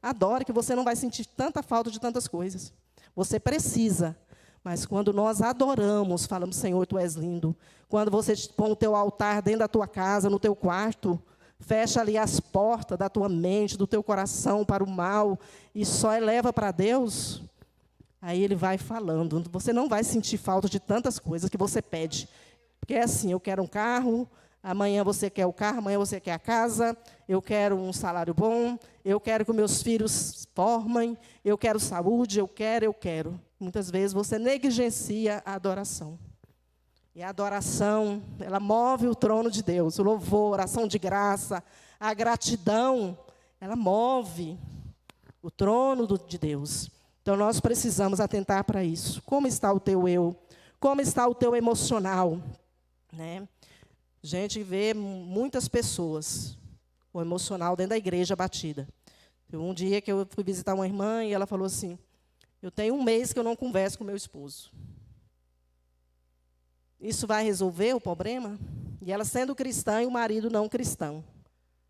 Adore, que você não vai sentir tanta falta de tantas coisas. Você precisa. Mas quando nós adoramos, falamos, Senhor, Tu és lindo. Quando você põe o teu altar dentro da tua casa, no teu quarto, fecha ali as portas da tua mente, do teu coração para o mal, e só eleva para Deus, aí Ele vai falando. Você não vai sentir falta de tantas coisas que você pede. Porque é assim, eu quero um carro, amanhã você quer o carro, amanhã você quer a casa, eu quero um salário bom, eu quero que meus filhos formem, eu quero saúde, eu quero. Muitas vezes você negligencia a adoração. E a adoração, ela move o trono de Deus, o louvor, a ação de graça, a gratidão, ela move o trono de Deus. Então, nós precisamos atentar para isso. Como está o teu eu? Como está o teu emocional? Né? A gente vê muitas pessoas com o emocional dentro da igreja batida. Um dia que eu fui visitar uma irmã e ela falou assim, eu tenho 1 mês que eu não converso com meu esposo. Isso vai resolver o problema? E ela sendo cristã e o marido não cristão.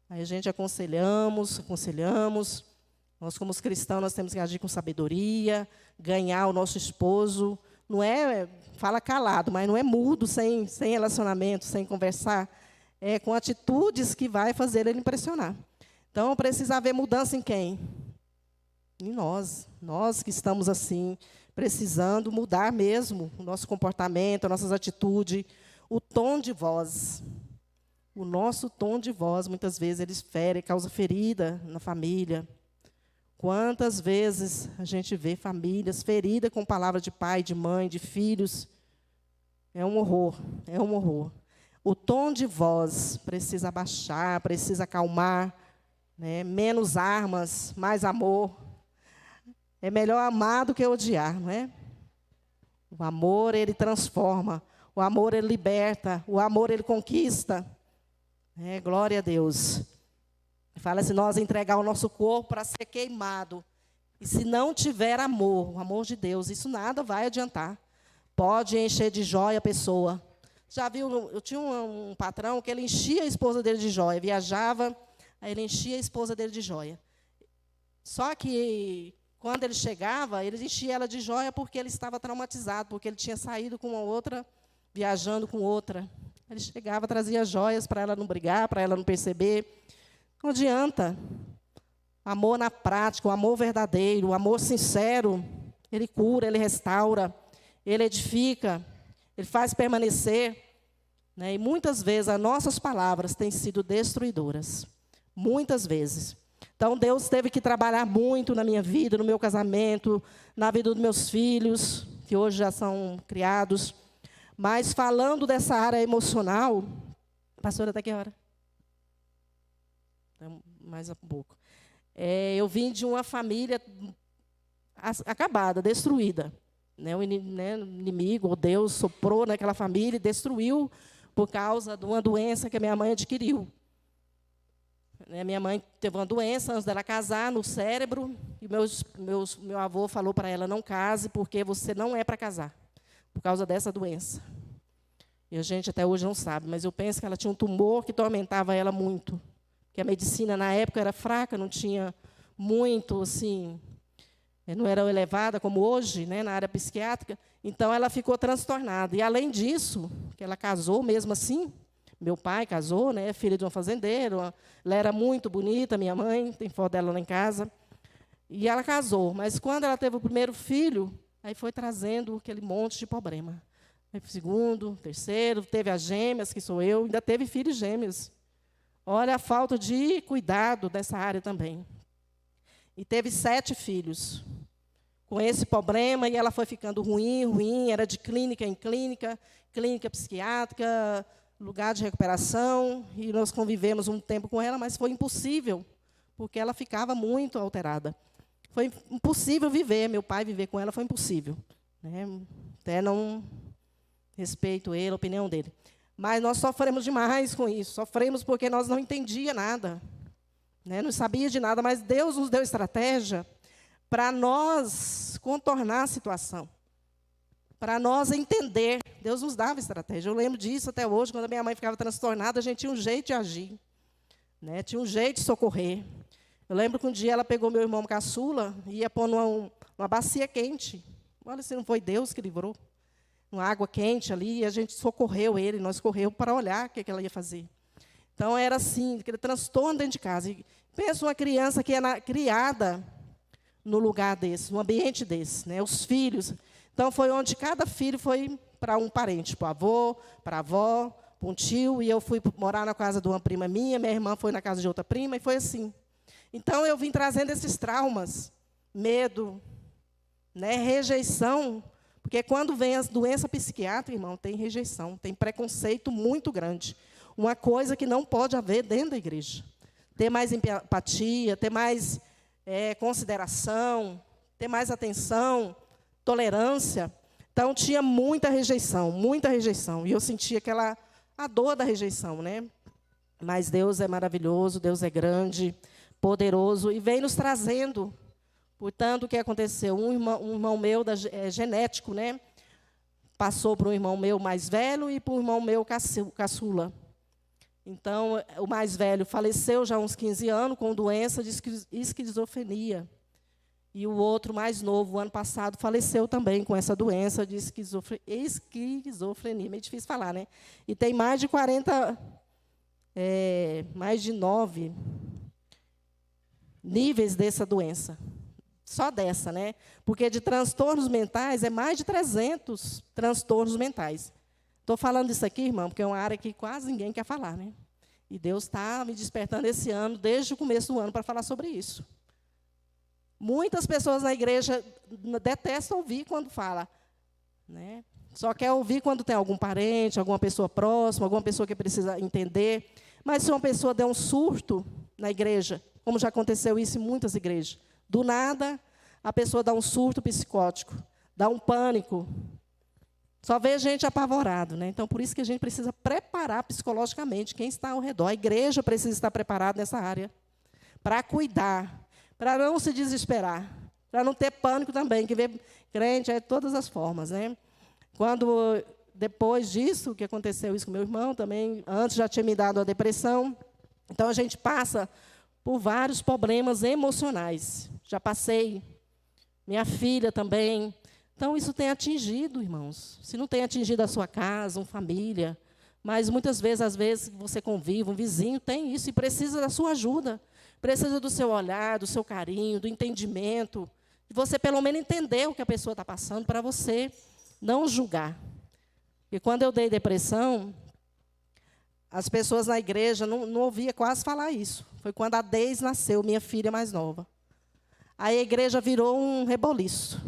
Aí a gente aconselhamos. Nós, como cristãos, nós temos que agir com sabedoria, ganhar o nosso esposo. Não é, fala calado, mas não é mudo, sem relacionamento, sem conversar. É com atitudes que vai fazer ele impressionar. Então, precisa haver mudança em quem? Em nós. Nós que estamos assim, precisando mudar mesmo o nosso comportamento, as nossas atitudes, o tom de voz. O nosso tom de voz, muitas vezes, ele fere, causa ferida na família. Quantas vezes a gente vê famílias feridas com palavras de pai, de mãe, de filhos. É um horror, é um horror. O tom de voz precisa abaixar, precisa acalmar, né? Menos armas, mais amor. É melhor amar do que odiar, não é? O amor, ele transforma. O amor, ele liberta. O amor, ele conquista. Glória a Deus. Fala, se nós entregar o nosso corpo para ser queimado, e se não tiver amor, o amor de Deus, isso nada vai adiantar. Pode encher de joia a pessoa. Já viu, eu tinha um patrão que ele enchia a esposa dele de joia, viajava, aí ele enchia a esposa dele de joia. Só que, quando ele chegava, ele enchia ela de joia porque ele estava traumatizado, porque ele tinha saído com uma outra, viajando com outra. Ele chegava, trazia joias para ela não brigar, para ela não perceber. Não adianta. Amor na prática, o amor verdadeiro, o amor sincero, ele cura, ele restaura, ele edifica, ele faz permanecer. E muitas vezes as nossas palavras têm sido destruidoras. Muitas vezes. Então, Deus teve que trabalhar muito na minha vida, no meu casamento, na vida dos meus filhos, que hoje já são criados. Mas, falando dessa área emocional, pastora, até que hora? Mais um pouco. Eu vim de uma família acabada, destruída. O inimigo, ou Deus, soprou naquela família e destruiu por causa de uma doença que a minha mãe adquiriu. Minha mãe teve uma doença antes dela casar no cérebro, e meu avô falou para ela, não case, porque você não é para casar, por causa dessa doença. E a gente até hoje não sabe, mas eu penso que ela tinha um tumor que tormentava ela muito. Porque a medicina, na época, era fraca, não tinha muito, assim, não era elevada como hoje, na área psiquiátrica. Então, ela ficou transtornada. E, além disso, que ela casou mesmo assim, meu pai casou, filha de um fazendeiro, ela era muito bonita, minha mãe, tem foto dela lá em casa. E ela casou, mas quando ela teve o primeiro filho, aí foi trazendo aquele monte de problema. Aí, segundo, terceiro, teve as gêmeas, que sou eu, ainda teve filhos gêmeos. Olha a falta de cuidado dessa área também. E teve 7 filhos com esse problema, e ela foi ficando ruim, era de clínica em clínica, clínica psiquiátrica, lugar de recuperação, e nós convivemos um tempo com ela, mas foi impossível, porque ela ficava muito alterada. Foi impossível viver, meu pai viver com ela foi impossível. Até não respeito ele, a opinião dele. Mas nós sofremos demais com isso, sofremos porque nós não entendíamos nada, não sabia de nada, mas Deus nos deu estratégia para nós contornar a situação, para nós entender. Deus nos dava estratégia. Eu lembro disso até hoje, quando a minha mãe ficava transtornada, a gente tinha um jeito de agir, tinha um jeito de socorrer. Eu lembro que um dia ela pegou meu irmão caçula e ia pôr numa bacia quente. Olha, se não foi Deus que livrou. Uma água quente ali, e a gente socorreu ele, nós corremos para olhar o que ela ia fazer. Então, era assim, aquele transtorno dentro de casa. E pensa uma criança que é criada no lugar desse, no ambiente desse, os filhos. Então, foi onde cada filho foi para um parente, para o avô, para a avó, para um tio, e eu fui morar na casa de uma prima minha irmã foi na casa de outra prima, e foi assim. Então, eu vim trazendo esses traumas, medo, rejeição, porque quando vem as doenças psiquiátricas, irmão, tem rejeição, tem preconceito muito grande. Uma coisa que não pode haver dentro da igreja. Ter mais empatia, ter mais consideração, ter mais atenção, tolerância. Então, tinha muita rejeição. E eu sentia a dor da rejeição, Mas Deus é maravilhoso, Deus é grande, poderoso, e vem nos trazendo. Portanto, o que aconteceu? Um irmão meu, genético, passou para um irmão meu mais velho e para um irmão meu caçula. Então, o mais velho faleceu já há uns 15 anos com doença de esquizofrenia. E o outro, mais novo, o ano passado, faleceu também com essa doença de esquizofrenia. Meio difícil falar, E tem mais de 40, mais de 9 níveis dessa doença. só dessa, né? Porque de transtornos mentais, é mais de 300 transtornos mentais. Estou falando isso aqui, irmão, porque é uma área que quase ninguém quer falar, né? E Deus está me despertando esse ano, desde o começo do ano, para falar sobre isso. Muitas pessoas na igreja detestam ouvir quando fala, né? Só quer ouvir quando tem algum parente, alguma pessoa próxima, alguma pessoa que precisa entender. Mas se uma pessoa der um surto na igreja, como já aconteceu isso em muitas igrejas, do nada, a pessoa dá um surto psicótico, dá um pânico. Só vê gente apavorado, né? Então, por isso que a gente precisa preparar psicologicamente quem está ao redor. A igreja precisa estar preparada nessa área para cuidar, para não se desesperar, para não ter pânico também, que vê crente é de todas as formas, né? Quando, depois disso, que aconteceu isso com meu irmão, também, antes já tinha me dado a depressão. Então, a gente passa por vários problemas emocionais. Já passei, minha filha também. Então, isso tem atingido, irmãos. Se não tem atingido a sua casa, uma família, mas muitas vezes, às vezes, você convive, um vizinho tem isso e precisa da sua ajuda. Precisa do seu olhar, do seu carinho, do entendimento. De você, pelo menos, entender o que a pessoa está passando para você não julgar. E quando eu dei depressão, as pessoas na igreja não ouviam quase falar isso. Foi quando a Deise nasceu, minha filha mais nova. Aí a igreja virou um reboliço.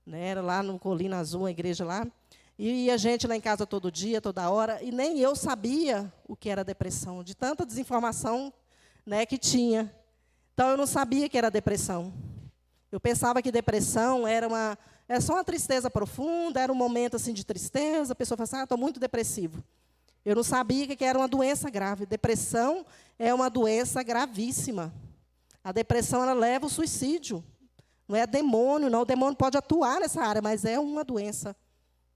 Né? Era lá no Colina Azul, a igreja lá. E ia gente lá em casa todo dia, toda hora. E nem eu sabia o que era depressão, de tanta desinformação, né, que tinha. Então, eu não sabia que era depressão. Eu pensava que depressão era só uma tristeza profunda, era um momento assim, de tristeza. A pessoa fala assim, estou muito depressivo. Eu não sabia que era uma doença grave. Depressão é uma doença gravíssima. A depressão ela leva ao suicídio. Não é demônio, não. O demônio pode atuar nessa área, mas é uma doença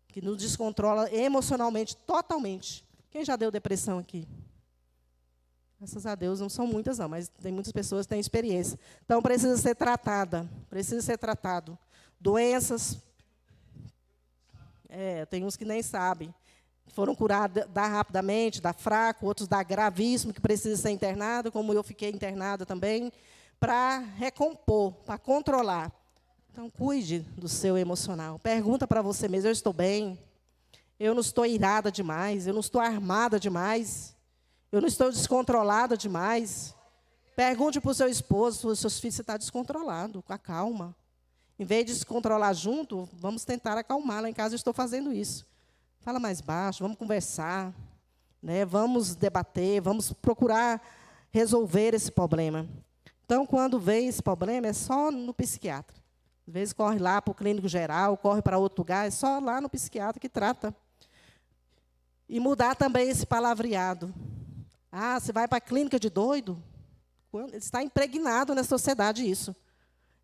que nos descontrola emocionalmente, totalmente. Quem já deu depressão aqui? Graças a Deus, não são muitas, não, mas tem muitas pessoas que têm experiência. Então, precisa ser tratada, precisa ser tratado. Doenças, tem uns que nem sabem. Foram curados, dá rapidamente, dá fraco, outros dá gravíssimo, que precisa ser internado, como eu fiquei internada também, para recompor, para controlar. Então, cuide do seu emocional. Pergunta para você mesmo, eu estou bem? Eu não estou irada demais? Eu não estou armada demais? Eu não estou descontrolada demais? Pergunte para o seu esposo, para os seus filhos, você está descontrolado, com a calma. Em vez de descontrolar junto, vamos tentar acalmar. Lá em casa eu estou fazendo isso. Fala mais baixo, vamos conversar, né? Vamos debater, vamos procurar resolver esse problema. Então, quando vem esse problema, é só no psiquiatra. Às vezes corre lá para o clínico geral, corre para outro lugar, é só lá no psiquiatra que trata. E mudar também esse palavreado. Ah, você vai para a clínica de doido? Está impregnado na sociedade isso.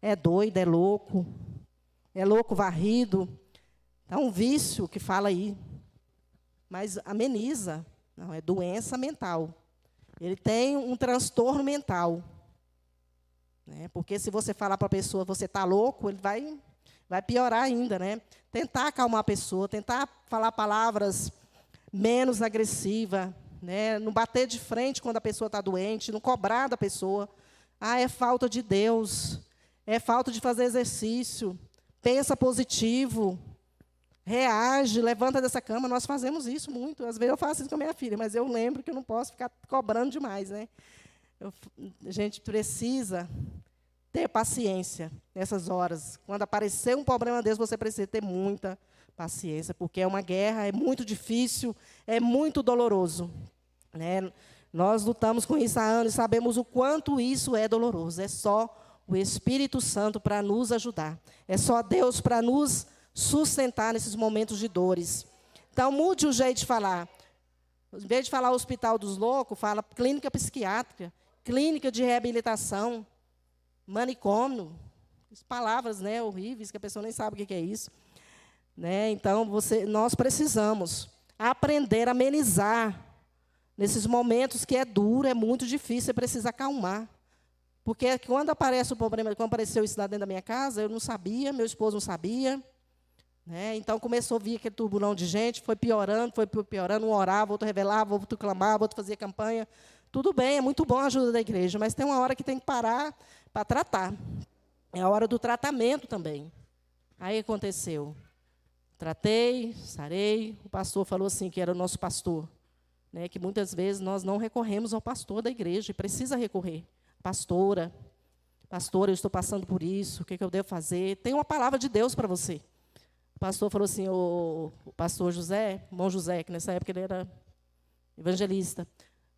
É doido, é louco varrido. É um vício que fala aí. Mas ameniza. Não, é doença mental. Ele tem um transtorno mental. Né? Porque se você falar para a pessoa, você está louco, ele vai piorar ainda. Né? Tentar acalmar a pessoa, tentar falar palavras menos agressivas, né? Não bater de frente quando a pessoa está doente, não cobrar da pessoa. Ah, é falta de Deus, é falta de fazer exercício, pensa positivo, reage, levanta dessa cama. Nós fazemos isso muito. Às vezes eu faço isso com a minha filha, mas eu lembro que eu não posso ficar cobrando demais. Né? A gente precisa ter paciência nessas horas. Quando aparecer um problema desse, você precisa ter muita paciência, porque é uma guerra, é muito difícil, é muito doloroso. Né? Nós lutamos com isso há anos e sabemos o quanto isso é doloroso. É só o Espírito Santo para nos ajudar. É só Deus para nos sustentar nesses momentos de dores. Então, mude o jeito de falar. Em vez de falar hospital dos loucos, fala clínica psiquiátrica, clínica de reabilitação, manicômio. As palavras, né, horríveis, que a pessoa nem sabe o que é isso. Né? Então, nós precisamos aprender a amenizar nesses momentos que é duro, é muito difícil, você precisa acalmar. Porque quando aparece o problema, quando apareceu isso lá dentro da minha casa, eu não sabia, meu esposo não sabia. Né? Então, começou a vir aquele turbulão de gente, foi piorando, um orava, outro revelava, outro clamava, outro fazia campanha. Tudo bem, é muito bom a ajuda da igreja, mas tem uma hora que tem que parar para tratar. É a hora do tratamento também. Aí aconteceu. Tratei, sarei. O pastor falou assim, que era o nosso pastor, né, que muitas vezes nós não recorremos ao pastor da igreja, e precisa recorrer. Pastora, eu estou passando por isso, o que eu devo fazer? Tem uma palavra de Deus para você. O pastor falou assim, o pastor José, irmão José, que nessa época ele era evangelista,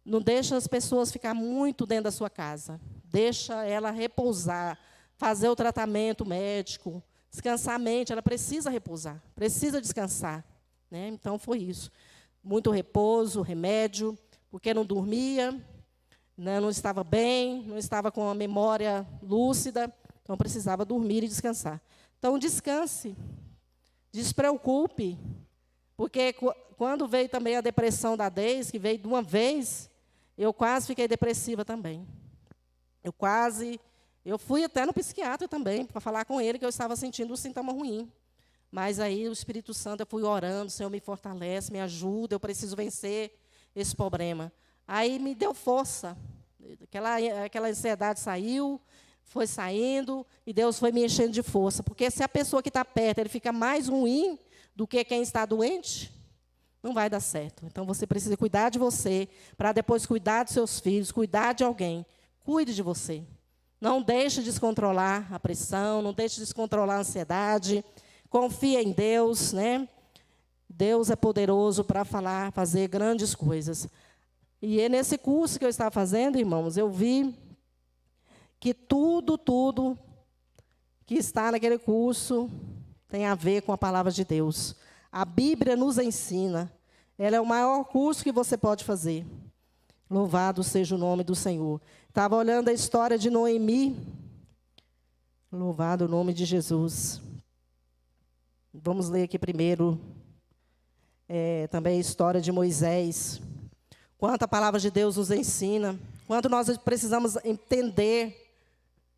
não deixa as pessoas ficar muito dentro da sua casa. Deixa ela repousar, fazer o tratamento médico, descansar a mente. Ela precisa repousar, precisa descansar, né? Então, foi isso. Muito repouso, remédio, porque não dormia, né, não estava bem, não estava com a memória lúcida, então precisava dormir e descansar. Então, descanse, despreocupe, porque quando veio também a depressão da Deise, que veio de uma vez, eu quase fiquei depressiva também. Eu fui até no psiquiatra também, para falar com ele que eu estava sentindo um sintoma ruim. Mas aí o Espírito Santo, eu fui orando, o Senhor me fortalece, me ajuda, eu preciso vencer esse problema. Aí me deu força. Aquela ansiedade saiu, foi saindo, e Deus foi me enchendo de força. Porque se a pessoa que está perto, ele fica mais ruim do que quem está doente, não vai dar certo. Então, você precisa cuidar de você, para depois cuidar dos seus filhos, cuidar de alguém. Cuide de você. Não deixe descontrolar a pressão, não deixe descontrolar a ansiedade. Confia em Deus, né? Deus é poderoso para fazer grandes coisas. E é nesse curso que eu estava fazendo, irmãos, eu vi que tudo que está naquele curso tem a ver com a palavra de Deus. A Bíblia nos ensina. Ela é o maior curso que você pode fazer. Louvado seja o nome do Senhor. Estava olhando a história de Noemi. Louvado o nome de Jesus. Vamos ler aqui primeiro também a história de Moisés. Quanto a palavra de Deus nos ensina. Quanto nós precisamos entender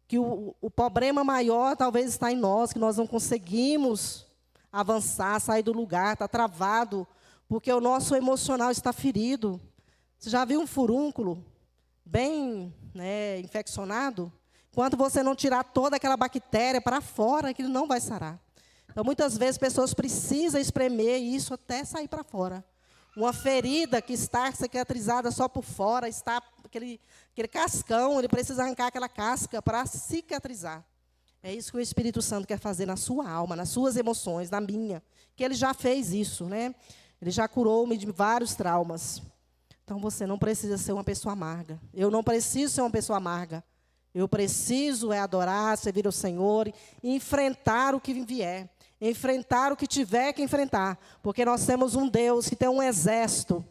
que o problema maior talvez está em nós, que nós não conseguimos avançar, sair do lugar, está travado, porque o nosso emocional está ferido. Você já viu um furúnculo bem, né, infeccionado? Enquanto você não tirar toda aquela bactéria para fora, aquilo não vai sarar. Então, muitas vezes, pessoas precisam espremer isso até sair para fora. Uma ferida que está cicatrizada só por fora, está aquele cascão, ele precisa arrancar aquela casca para cicatrizar. É isso que o Espírito Santo quer fazer na sua alma, nas suas emoções, na minha. Que ele já fez isso, né? Ele já curou-me de vários traumas. Então, você não precisa ser uma pessoa amarga. Eu não preciso ser uma pessoa amarga. Eu preciso adorar, servir ao Senhor e enfrentar o que vier. Enfrentar o que tiver que enfrentar. Porque nós temos um Deus que tem um exército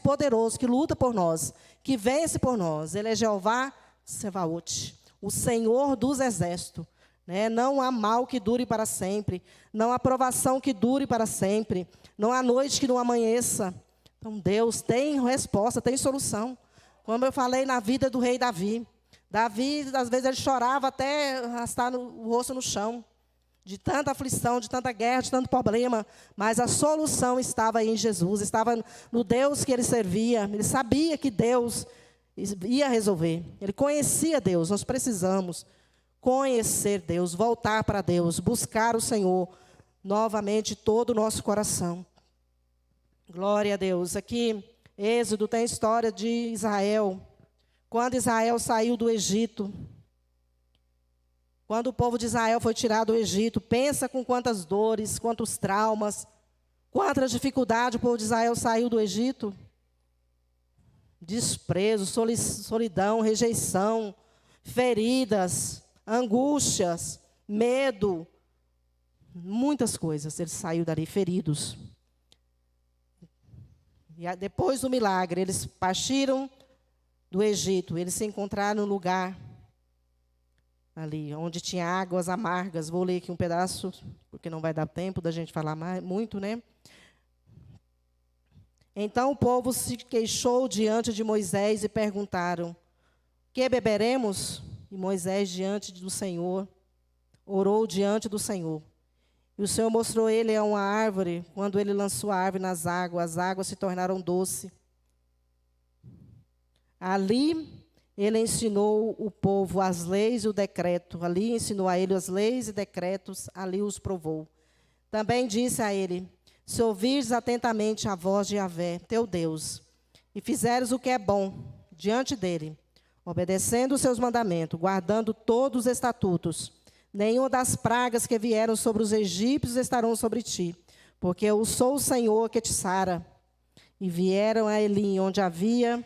poderoso que luta por nós, que vence por nós. Ele é Jeová Sebaote, o Senhor dos exércitos. Né? Não há mal que dure para sempre. Não há provação que dure para sempre. Não há noite que não amanheça. Então, Deus tem resposta, tem solução. Como eu falei na vida do rei Davi. Davi, às vezes, ele chorava até arrastar o rosto no chão. De tanta aflição, de tanta guerra, de tanto problema. Mas a solução estava aí em Jesus. Estava no Deus que ele servia. Ele sabia que Deus ia resolver. Ele conhecia Deus. Nós precisamos conhecer Deus, voltar para Deus, buscar o Senhor novamente todo o nosso coração. Glória a Deus. Aqui, Êxodo tem a história de Israel. Quando Israel saiu do Egito, quando o povo de Israel foi tirado do Egito, pensa com quantas dores, quantos traumas, quantas dificuldades o povo de Israel saiu do Egito. Desprezo, solidão, rejeição, feridas, angústias, medo, muitas coisas. Eles saíram dali feridos. E depois do milagre, eles partiram do Egito, eles se encontraram no lugar ali, onde tinha águas amargas. Vou ler aqui um pedaço, porque não vai dar tempo da gente falar muito, né? Então o povo se queixou diante de Moisés e perguntaram: que beberemos? E Moisés, diante do Senhor, orou diante do Senhor. E o Senhor mostrou ele a uma árvore. Quando ele lançou a árvore nas águas, as águas se tornaram doce. Ali ele ensinou o povo as leis e o decreto. Ali ensinou a ele as leis e decretos, ali os provou. Também disse a ele: se ouvires atentamente a voz de Yahvé, teu Deus, e fizeres o que é bom diante dele, obedecendo os seus mandamentos, guardando todos os estatutos, nenhuma das pragas que vieram sobre os egípcios estarão sobre ti, porque eu sou o Senhor que te sara. E vieram a Elim, onde havia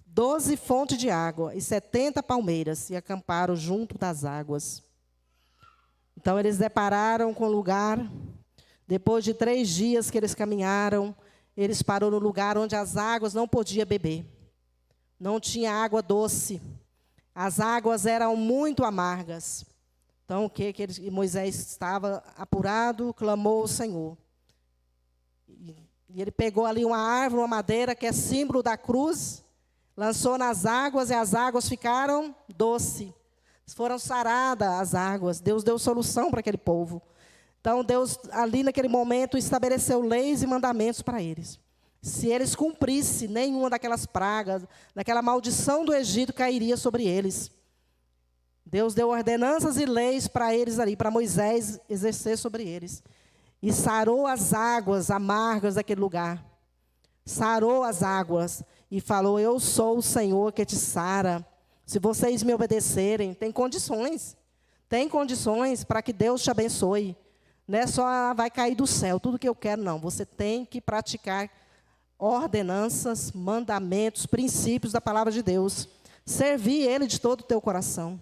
12 fontes de água e 70 palmeiras, e acamparam junto das águas. Então eles depararam com o lugar. Depois de 3 dias que eles caminharam, eles pararam no lugar onde as águas não podiam beber. Não tinha água doce. As águas eram muito amargas. Então, Moisés estava apurado, clamou ao Senhor. E ele pegou ali uma árvore, uma madeira, que é símbolo da cruz, lançou nas águas, e as águas ficaram doces. Foram saradas as águas. Deus deu solução para aquele povo. Então, Deus, ali naquele momento, estabeleceu leis e mandamentos para eles. Se eles cumprissem, nenhuma daquelas pragas, daquela maldição do Egito cairia sobre eles. Deus deu ordenanças e leis para eles ali, para Moisés exercer sobre eles. E sarou as águas amargas daquele lugar. Sarou as águas e falou: eu sou o Senhor que te sara. Se vocês me obedecerem, tem condições. Tem condições para que Deus te abençoe. Não é só vai cair do céu, tudo que eu quero, não. Você tem que praticar ordenanças, mandamentos, princípios da palavra de Deus. Servir Ele de todo o teu coração.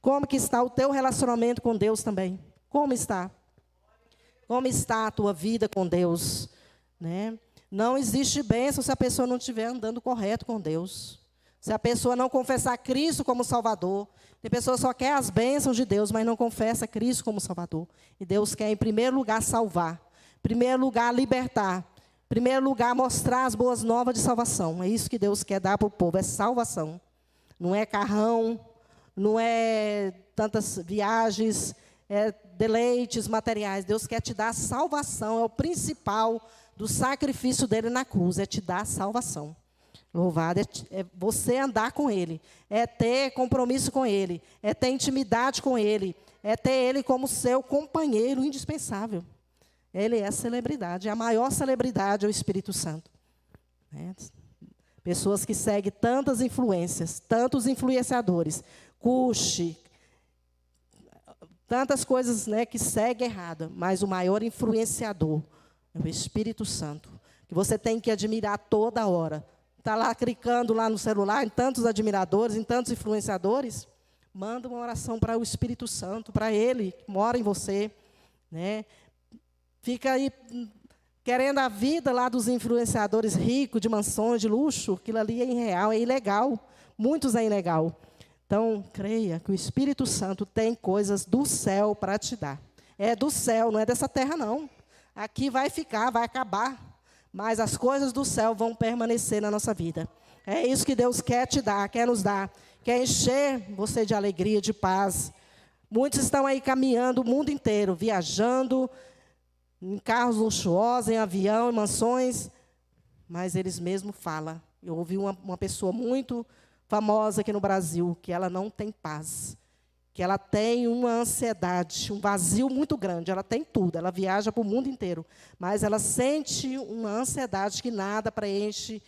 Como que está o teu relacionamento com Deus também? Como está? Como está a tua vida com Deus? Né? Não existe bênção se a pessoa não estiver andando correto com Deus. Se a pessoa não confessar Cristo como Salvador. Tem pessoa que só quer as bênçãos de Deus, mas não confessa Cristo como Salvador. E Deus quer, em primeiro lugar, salvar. Em primeiro lugar, libertar. Em primeiro lugar, mostrar as boas novas de salvação. É isso que Deus quer dar para o povo, é salvação. Não é carrão, não é tantas viagens, é deleites materiais. Deus quer te dar salvação, é o principal do sacrifício dele na cruz, é te dar salvação. Louvado é você andar com Ele, é ter compromisso com Ele, é ter intimidade com Ele, é ter Ele como seu companheiro indispensável. Ele é a celebridade, a maior celebridade é o Espírito Santo. Pessoas que seguem tantas influências, tantos influenciadores, Cuxi, tantas coisas, né, que seguem errada, mas o maior influenciador é o Espírito Santo, que você tem que admirar toda hora. Está lá clicando lá no celular, em tantos admiradores, em tantos influenciadores, manda uma oração para o Espírito Santo, para Ele, que mora em você. Né? Fica aí querendo a vida lá dos influenciadores ricos, de mansões, de luxo, aquilo ali é irreal, é ilegal. Muitos é ilegal. Então, creia que o Espírito Santo tem coisas do céu para te dar. É do céu, não é dessa terra, não. Aqui vai ficar, vai acabar. Mas as coisas do céu vão permanecer na nossa vida. É isso que Deus quer te dar, quer nos dar. Quer encher você de alegria, de paz. Muitos estão aí caminhando o mundo inteiro, viajando, em carros luxuosos, em avião, em mansões. Mas eles mesmos falam. Eu ouvi uma pessoa muito famosa aqui no Brasil, que ela não tem paz. Que ela tem uma ansiedade, um vazio muito grande. Ela tem tudo, ela viaja para o mundo inteiro. Mas ela sente uma ansiedade que nada preenche,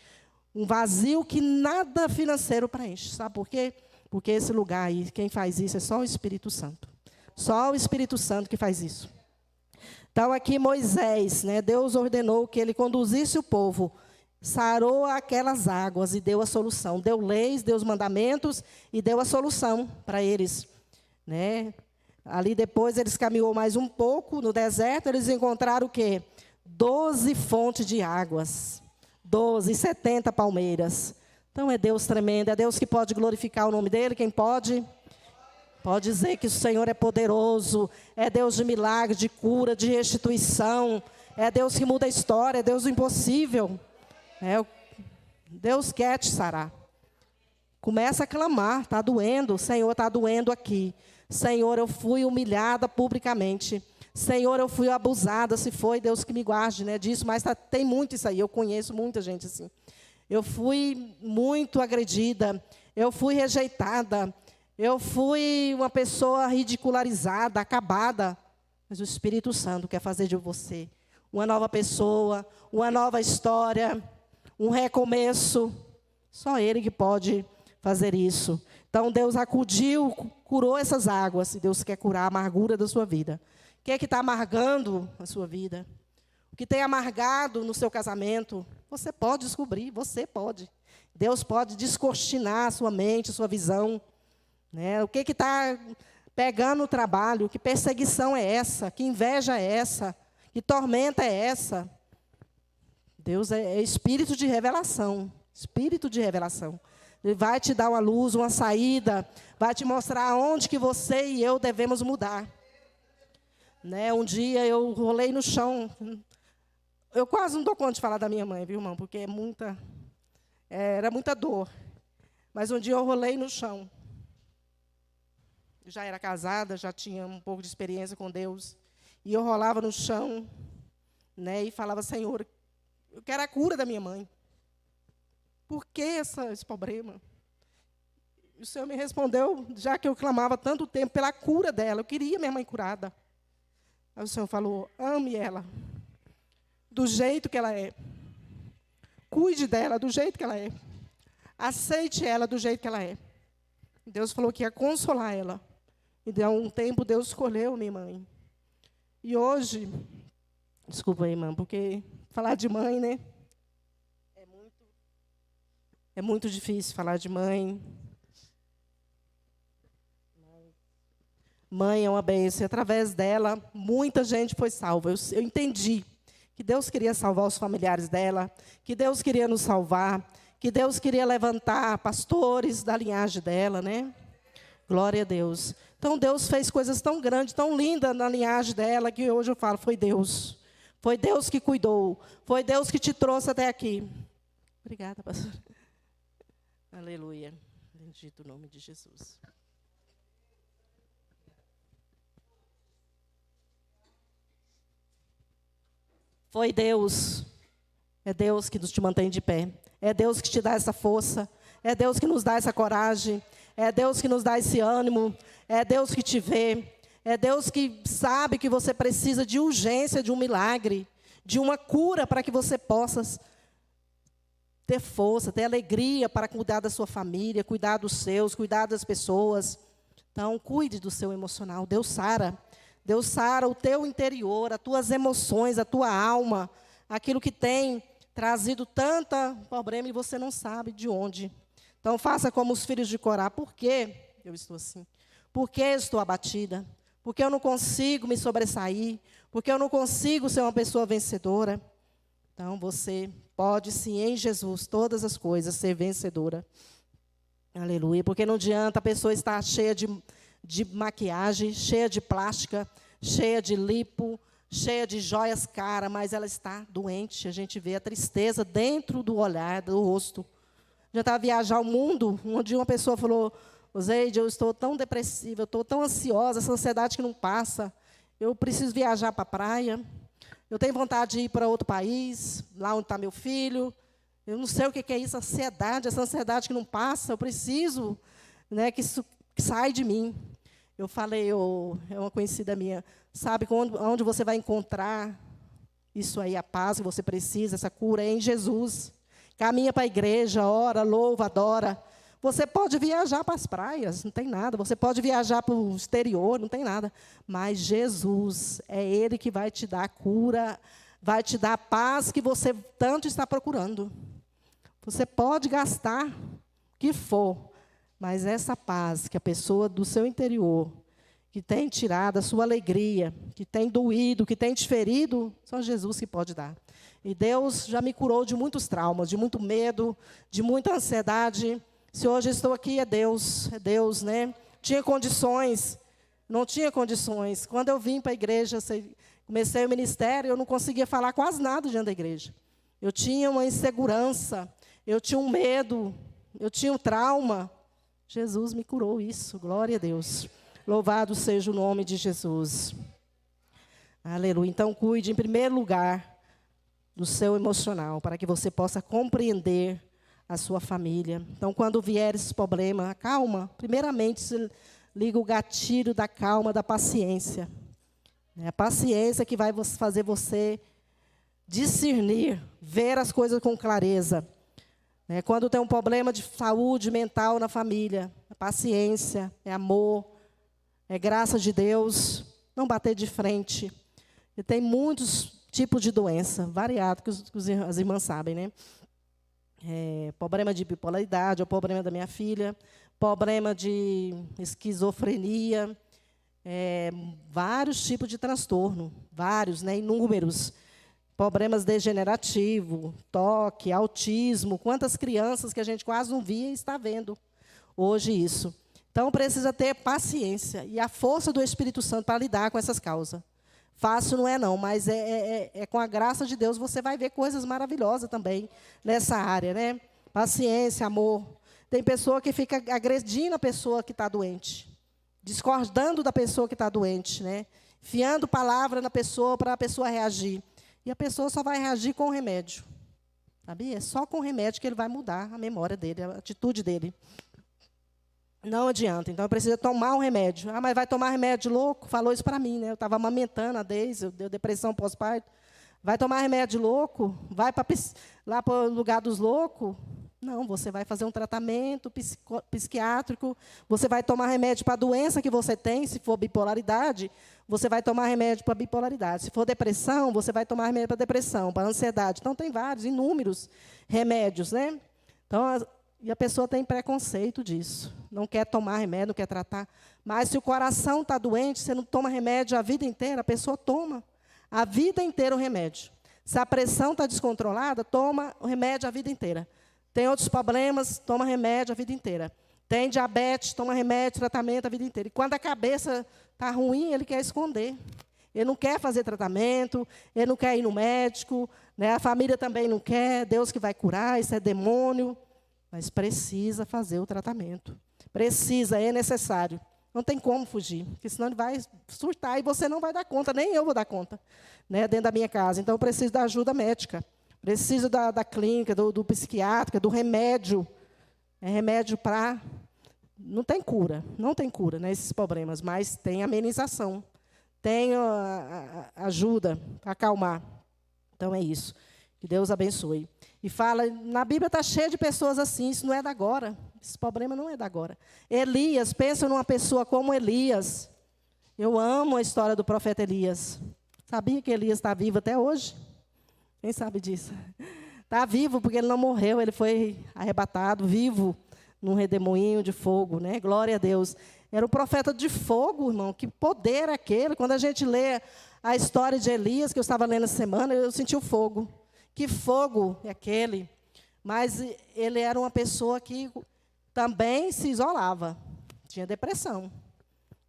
um vazio que nada financeiro preenche. Sabe por quê? Porque esse lugar aí, quem faz isso é só o Espírito Santo. Só o Espírito Santo que faz isso. Então, aqui Moisés, né, Deus ordenou que ele conduzisse o povo, sarou aquelas águas e deu a solução. Deu leis, deu os mandamentos e deu a solução para eles. Né? Ali depois eles caminhou mais um pouco no deserto, eles encontraram o quê? 12 fontes de águas, 12, 70 palmeiras. Então é Deus tremendo, é Deus que pode glorificar o nome dele. Quem pode? Pode dizer que o Senhor é poderoso, é Deus de milagre, de cura, de restituição, é Deus que muda a história, é Deus do impossível. Deus quer te sarar. Começa a clamar, está doendo, Senhor, está doendo aqui. Senhor, eu fui humilhada publicamente. Senhor, eu fui abusada, se foi, Deus que me guarde, né, disso. Mas tem muito isso aí, eu conheço muita gente assim. Eu fui muito agredida, eu fui rejeitada, eu fui uma pessoa ridicularizada, acabada. Mas o Espírito Santo quer fazer de você uma nova pessoa, uma nova história, um recomeço. Só Ele que pode fazer isso. Então, Deus acudiu, curou essas águas, e Deus quer curar a amargura da sua vida. O que é que está amargando a sua vida? O que tem amargado no seu casamento? Você pode descobrir, você pode. Deus pode descortinar a sua mente, a sua visão. Né? O que está pegando no trabalho? Que perseguição é essa? Que inveja é essa? Que tormenta é essa? Deus é espírito de revelação. Espírito de revelação. Ele vai te dar uma luz, uma saída, vai te mostrar onde que você e eu devemos mudar. Né? Um dia eu rolei no chão. Eu quase não dou conta de falar da minha mãe, viu, irmão? Porque era muita dor. Mas um dia eu rolei no chão. Eu já era casada, já tinha um pouco de experiência com Deus. E eu rolava no chão, né, e falava, Senhor, eu quero a cura da minha mãe. Por que esse problema? E o Senhor me respondeu, já que eu clamava tanto tempo pela cura dela, eu queria minha mãe curada. Aí o Senhor falou, ame ela, do jeito que ela é. Cuide dela do jeito que ela é. Aceite ela do jeito que ela é. Deus falou que ia consolar ela. E deu um tempo, Deus escolheu minha mãe. E hoje, desculpa aí, irmã, porque falar de mãe, né? É muito difícil falar de mãe. Mãe é uma bênção. E através dela, muita gente foi salva. Eu entendi que Deus queria salvar os familiares dela, que Deus queria nos salvar, que Deus queria levantar pastores da linhagem dela, né? Glória a Deus. Então, Deus fez coisas tão grandes, tão lindas na linhagem dela, que hoje eu falo, foi Deus. Foi Deus que cuidou. Foi Deus que te trouxe até aqui. Obrigada, pastor. Aleluia. Bendito o nome de Jesus. Foi Deus. É Deus que nos te mantém de pé. É Deus que te dá essa força. É Deus que nos dá essa coragem. É Deus que nos dá esse ânimo. É Deus que te vê. É Deus que sabe que você precisa de urgência, de um milagre, de uma cura para que você possa ter força, ter alegria para cuidar da sua família, cuidar dos seus, cuidar das pessoas. Então, cuide do seu emocional. Deus sara. Deus sara o teu interior, as tuas emoções, a tua alma, aquilo que tem trazido tanta problema e você não sabe de onde. Então, faça como os filhos de Corá. Por que eu estou assim? Por que estou abatida? Por que eu não consigo me sobressair? Por que eu não consigo ser uma pessoa vencedora? Então, você pode, sim, em Jesus, todas as coisas, ser vencedora. Aleluia. Porque não adianta a pessoa estar cheia de maquiagem, cheia de plástica, cheia de lipo, cheia de joias caras, mas ela está doente. A gente vê a tristeza dentro do olhar, do rosto. Já estava a viajar o mundo, onde uma pessoa falou, Zeide, eu estou tão depressiva, eu estou tão ansiosa, essa ansiedade que não passa, eu preciso viajar para a praia, eu tenho vontade de ir para outro país, lá onde está meu filho, eu não sei o que é isso, essa ansiedade que não passa, eu preciso, né, que isso sai de mim. Eu falei, é uma conhecida minha, sabe onde você vai encontrar isso aí, a paz que você precisa, essa cura, é em Jesus. Caminha para a igreja, ora, louva, adora. Você pode viajar para as praias, não tem nada. Você pode viajar para o exterior, não tem nada. Mas Jesus, é Ele que vai te dar a cura, vai te dar a paz que você tanto está procurando. Você pode gastar o que for, mas essa paz que a pessoa do seu interior, que tem tirado a sua alegria, que tem doído, que tem te ferido, só Jesus que pode dar. E Deus já me curou de muitos traumas, de muito medo, de muita ansiedade. Se hoje estou aqui, é Deus, né? Tinha condições, não tinha condições. Quando eu vim para a igreja, comecei o ministério, eu não conseguia falar quase nada diante da igreja. Eu tinha uma insegurança, eu tinha um medo, eu tinha um trauma. Jesus me curou isso, glória a Deus. Louvado seja o nome de Jesus. Aleluia. Então, cuide, em primeiro lugar, do seu emocional, para que você possa compreender a sua família. Então, quando vier esse problema, calma. Primeiramente, se liga o gatilho da calma, da paciência. É a paciência que vai fazer você discernir, ver as coisas com clareza. Quando tem um problema de saúde mental na família, é paciência, é amor, é graça de Deus, não bater de frente. E tem muitos tipos de doença, variados, que as irmãs sabem, né? Problema de bipolaridade, é o problema da minha filha, problema de esquizofrenia, vários tipos de transtorno, vários, né, inúmeros. Problemas degenerativos, toque, autismo, quantas crianças que a gente quase não via e está vendo hoje isso. Então, precisa ter paciência e a força do Espírito Santo para lidar com essas causas. Fácil não é não, mas com a graça de Deus você vai ver coisas maravilhosas também nessa área, né? Paciência, amor. Tem pessoa que fica agredindo a pessoa que está doente, discordando da pessoa que está doente, né? Fiando palavra na pessoa para a pessoa reagir. E a pessoa só vai reagir com o remédio. Sabia? É só com o remédio que ele vai mudar a memória dele, a atitude dele. Não adianta. Então, precisa tomar um remédio. Mas vai tomar remédio louco? Falou isso para mim, né? Eu estava amamentando a Deise, eu deu depressão pós-parto. Vai tomar remédio louco? Vai lá para o lugar dos loucos? Não, você vai fazer um tratamento psiquiátrico, você vai tomar remédio para a doença que você tem, se for bipolaridade, você vai tomar remédio para bipolaridade. Se for depressão, você vai tomar remédio para depressão, para ansiedade. Então, tem vários, inúmeros remédios, né? Então, e a pessoa tem preconceito disso. Não quer tomar remédio, não quer tratar. Mas, se o coração está doente, você não toma remédio a vida inteira, a pessoa toma a vida inteira o remédio. Se a pressão está descontrolada, toma o remédio a vida inteira. Tem outros problemas, toma remédio a vida inteira. Tem diabetes, toma remédio, tratamento a vida inteira. E quando a cabeça está ruim, ele quer esconder. Ele não quer fazer tratamento, ele não quer ir no médico, né? A família também não quer, Deus que vai curar, isso é demônio. Mas precisa fazer o tratamento. Precisa, é necessário. Não tem como fugir, porque senão ele vai surtar e você não vai dar conta, nem eu vou dar conta, né, dentro da minha casa. Então, eu preciso da ajuda médica. Preciso da clínica, do psiquiátrico, do remédio. É remédio para... Não tem cura, né, esses problemas, mas tem amenização. Tem ajuda para acalmar. Então, é isso. Que Deus abençoe. E fala, na Bíblia está cheia de pessoas assim, isso não é da agora. Esse problema não é da agora. Elias, pensa numa pessoa como Elias. Eu amo a história do profeta Elias. Sabia que Elias está vivo até hoje? Quem sabe disso? Está vivo porque ele não morreu, ele foi arrebatado, vivo, num redemoinho de fogo, né? Glória a Deus. Era um profeta de fogo, irmão. Que poder aquele. Quando a gente lê a história de Elias, que eu estava lendo essa semana, eu senti o fogo. Que fogo é aquele? Mas ele era uma pessoa que também se isolava. Tinha depressão.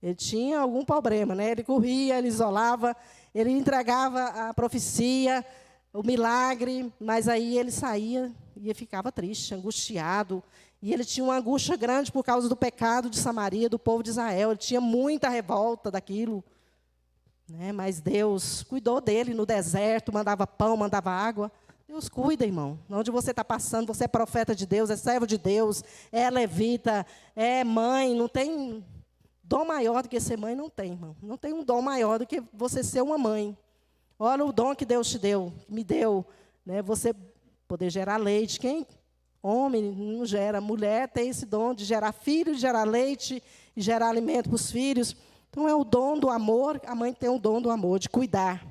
Ele tinha algum problema, né? Ele corria, ele isolava, ele entregava a profecia, o milagre, mas aí ele saía e ficava triste, angustiado. E ele tinha uma angústia grande por causa do pecado de Samaria, do povo de Israel. Ele tinha muita revolta daquilo. Né? Mas Deus cuidou dele no deserto, mandava pão, mandava água. Deus cuida, irmão. Onde você está passando, você é profeta de Deus, é servo de Deus, é levita, é mãe. Não tem dom maior do que ser mãe, não tem, irmão. Não tem um dom maior do que você ser uma mãe. Olha o dom que Deus te deu, me deu. Né? Você poder gerar leite. Quem? Homem não gera. Mulher tem esse dom de gerar filhos, de gerar leite, e gerar alimento para os filhos. Então, é o dom do amor. A mãe tem o dom do amor, de cuidar.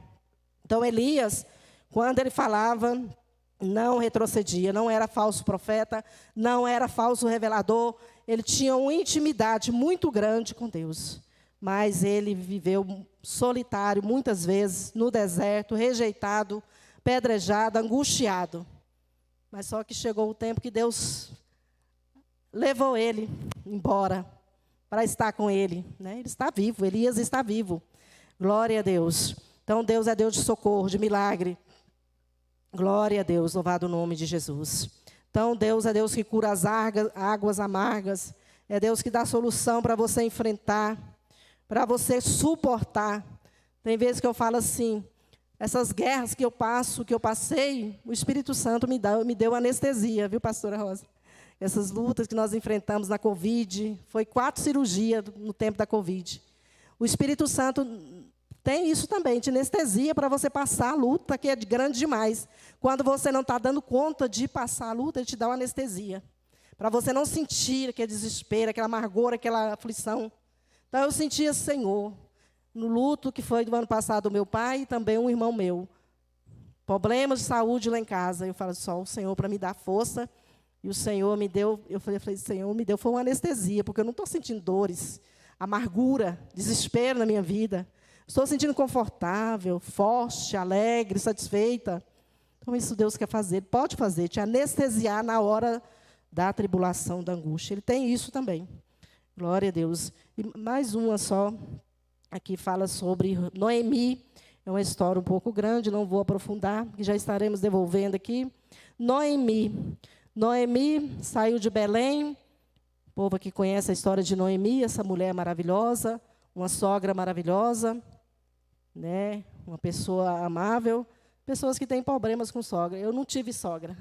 Então, Elias, quando ele falava, não retrocedia. Não era falso profeta, não era falso revelador. Ele tinha uma intimidade muito grande com Deus. Mas ele viveu solitário, muitas vezes, no deserto, rejeitado, pedrejado, angustiado. Mas só que chegou o tempo que Deus levou ele embora para estar com ele. Né? Ele está vivo, Elias está vivo. Glória a Deus. Então, Deus é Deus de socorro, de milagre. Glória a Deus, louvado o nome de Jesus. Então, Deus é Deus que cura as águas amargas. É Deus que dá solução para você enfrentar, para você suportar. Tem vezes que eu falo assim, essas guerras que eu passo, que eu passei, o Espírito Santo me deu anestesia, viu, pastora Rosa? Essas lutas que nós enfrentamos na Covid, foi 4 cirurgias no tempo da Covid. O Espírito Santo tem isso também, de anestesia para você passar a luta, que é grande demais. Quando você não está dando conta de passar a luta, ele te dá uma anestesia. Para você não sentir aquele desespero, aquela amargura, aquela aflição. Então, eu sentia, Senhor, no luto que foi do ano passado do meu pai e também um irmão meu. Problemas de saúde lá em casa. Eu falo, só o Senhor para me dar força. E o Senhor me deu, eu falei, Senhor, me deu, foi uma anestesia, porque eu não estou sentindo dores, amargura, desespero na minha vida. Estou sentindo confortável, forte, alegre, satisfeita. Então, isso Deus quer fazer, Ele pode fazer, te anestesiar na hora da tribulação, da angústia. Ele tem isso também. Glória a Deus. E mais uma só, aqui fala sobre Noemi. É uma história um pouco grande, não vou aprofundar, que já estaremos devolvendo aqui. Noemi saiu de Belém. O povo aqui conhece a história de Noemi, essa mulher maravilhosa, uma sogra maravilhosa, né? Uma pessoa amável. Pessoas que têm problemas com sogra. Eu não tive sogra.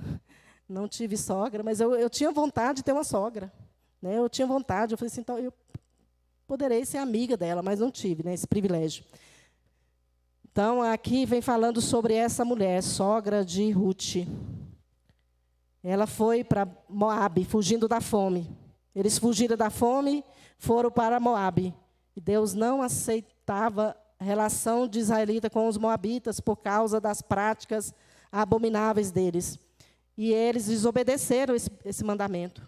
Não tive sogra, mas eu tinha vontade de ter uma sogra. Né? Eu tinha vontade, eu falei assim, então eu poderei ser amiga dela, mas não tive, né, esse privilégio. Então, aqui vem falando sobre essa mulher, sogra de Ruth. Ela foi para Moabe, fugindo da fome. Eles fugiram da fome, foram para Moabe. E Deus não aceitava a relação de israelita com os moabitas por causa das práticas abomináveis deles. E eles desobedeceram esse mandamento.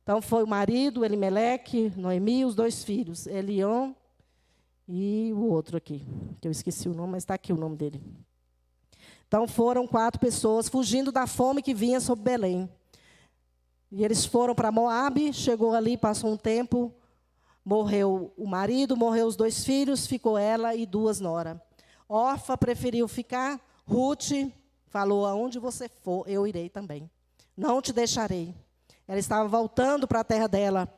Então, foi o marido, Elimeleque, Noemi, os 2 filhos, Elion e o outro aqui, que eu esqueci o nome, mas está aqui o nome dele. Então, foram 4 pessoas fugindo da fome que vinha sobre Belém. E eles foram para Moabe, chegou ali, passou um tempo, morreu o marido, morreu os 2 filhos, ficou ela e 2 noras. Orfa preferiu ficar, Ruth falou, aonde você for, eu irei também. Não te deixarei. Ela estava voltando para a terra dela.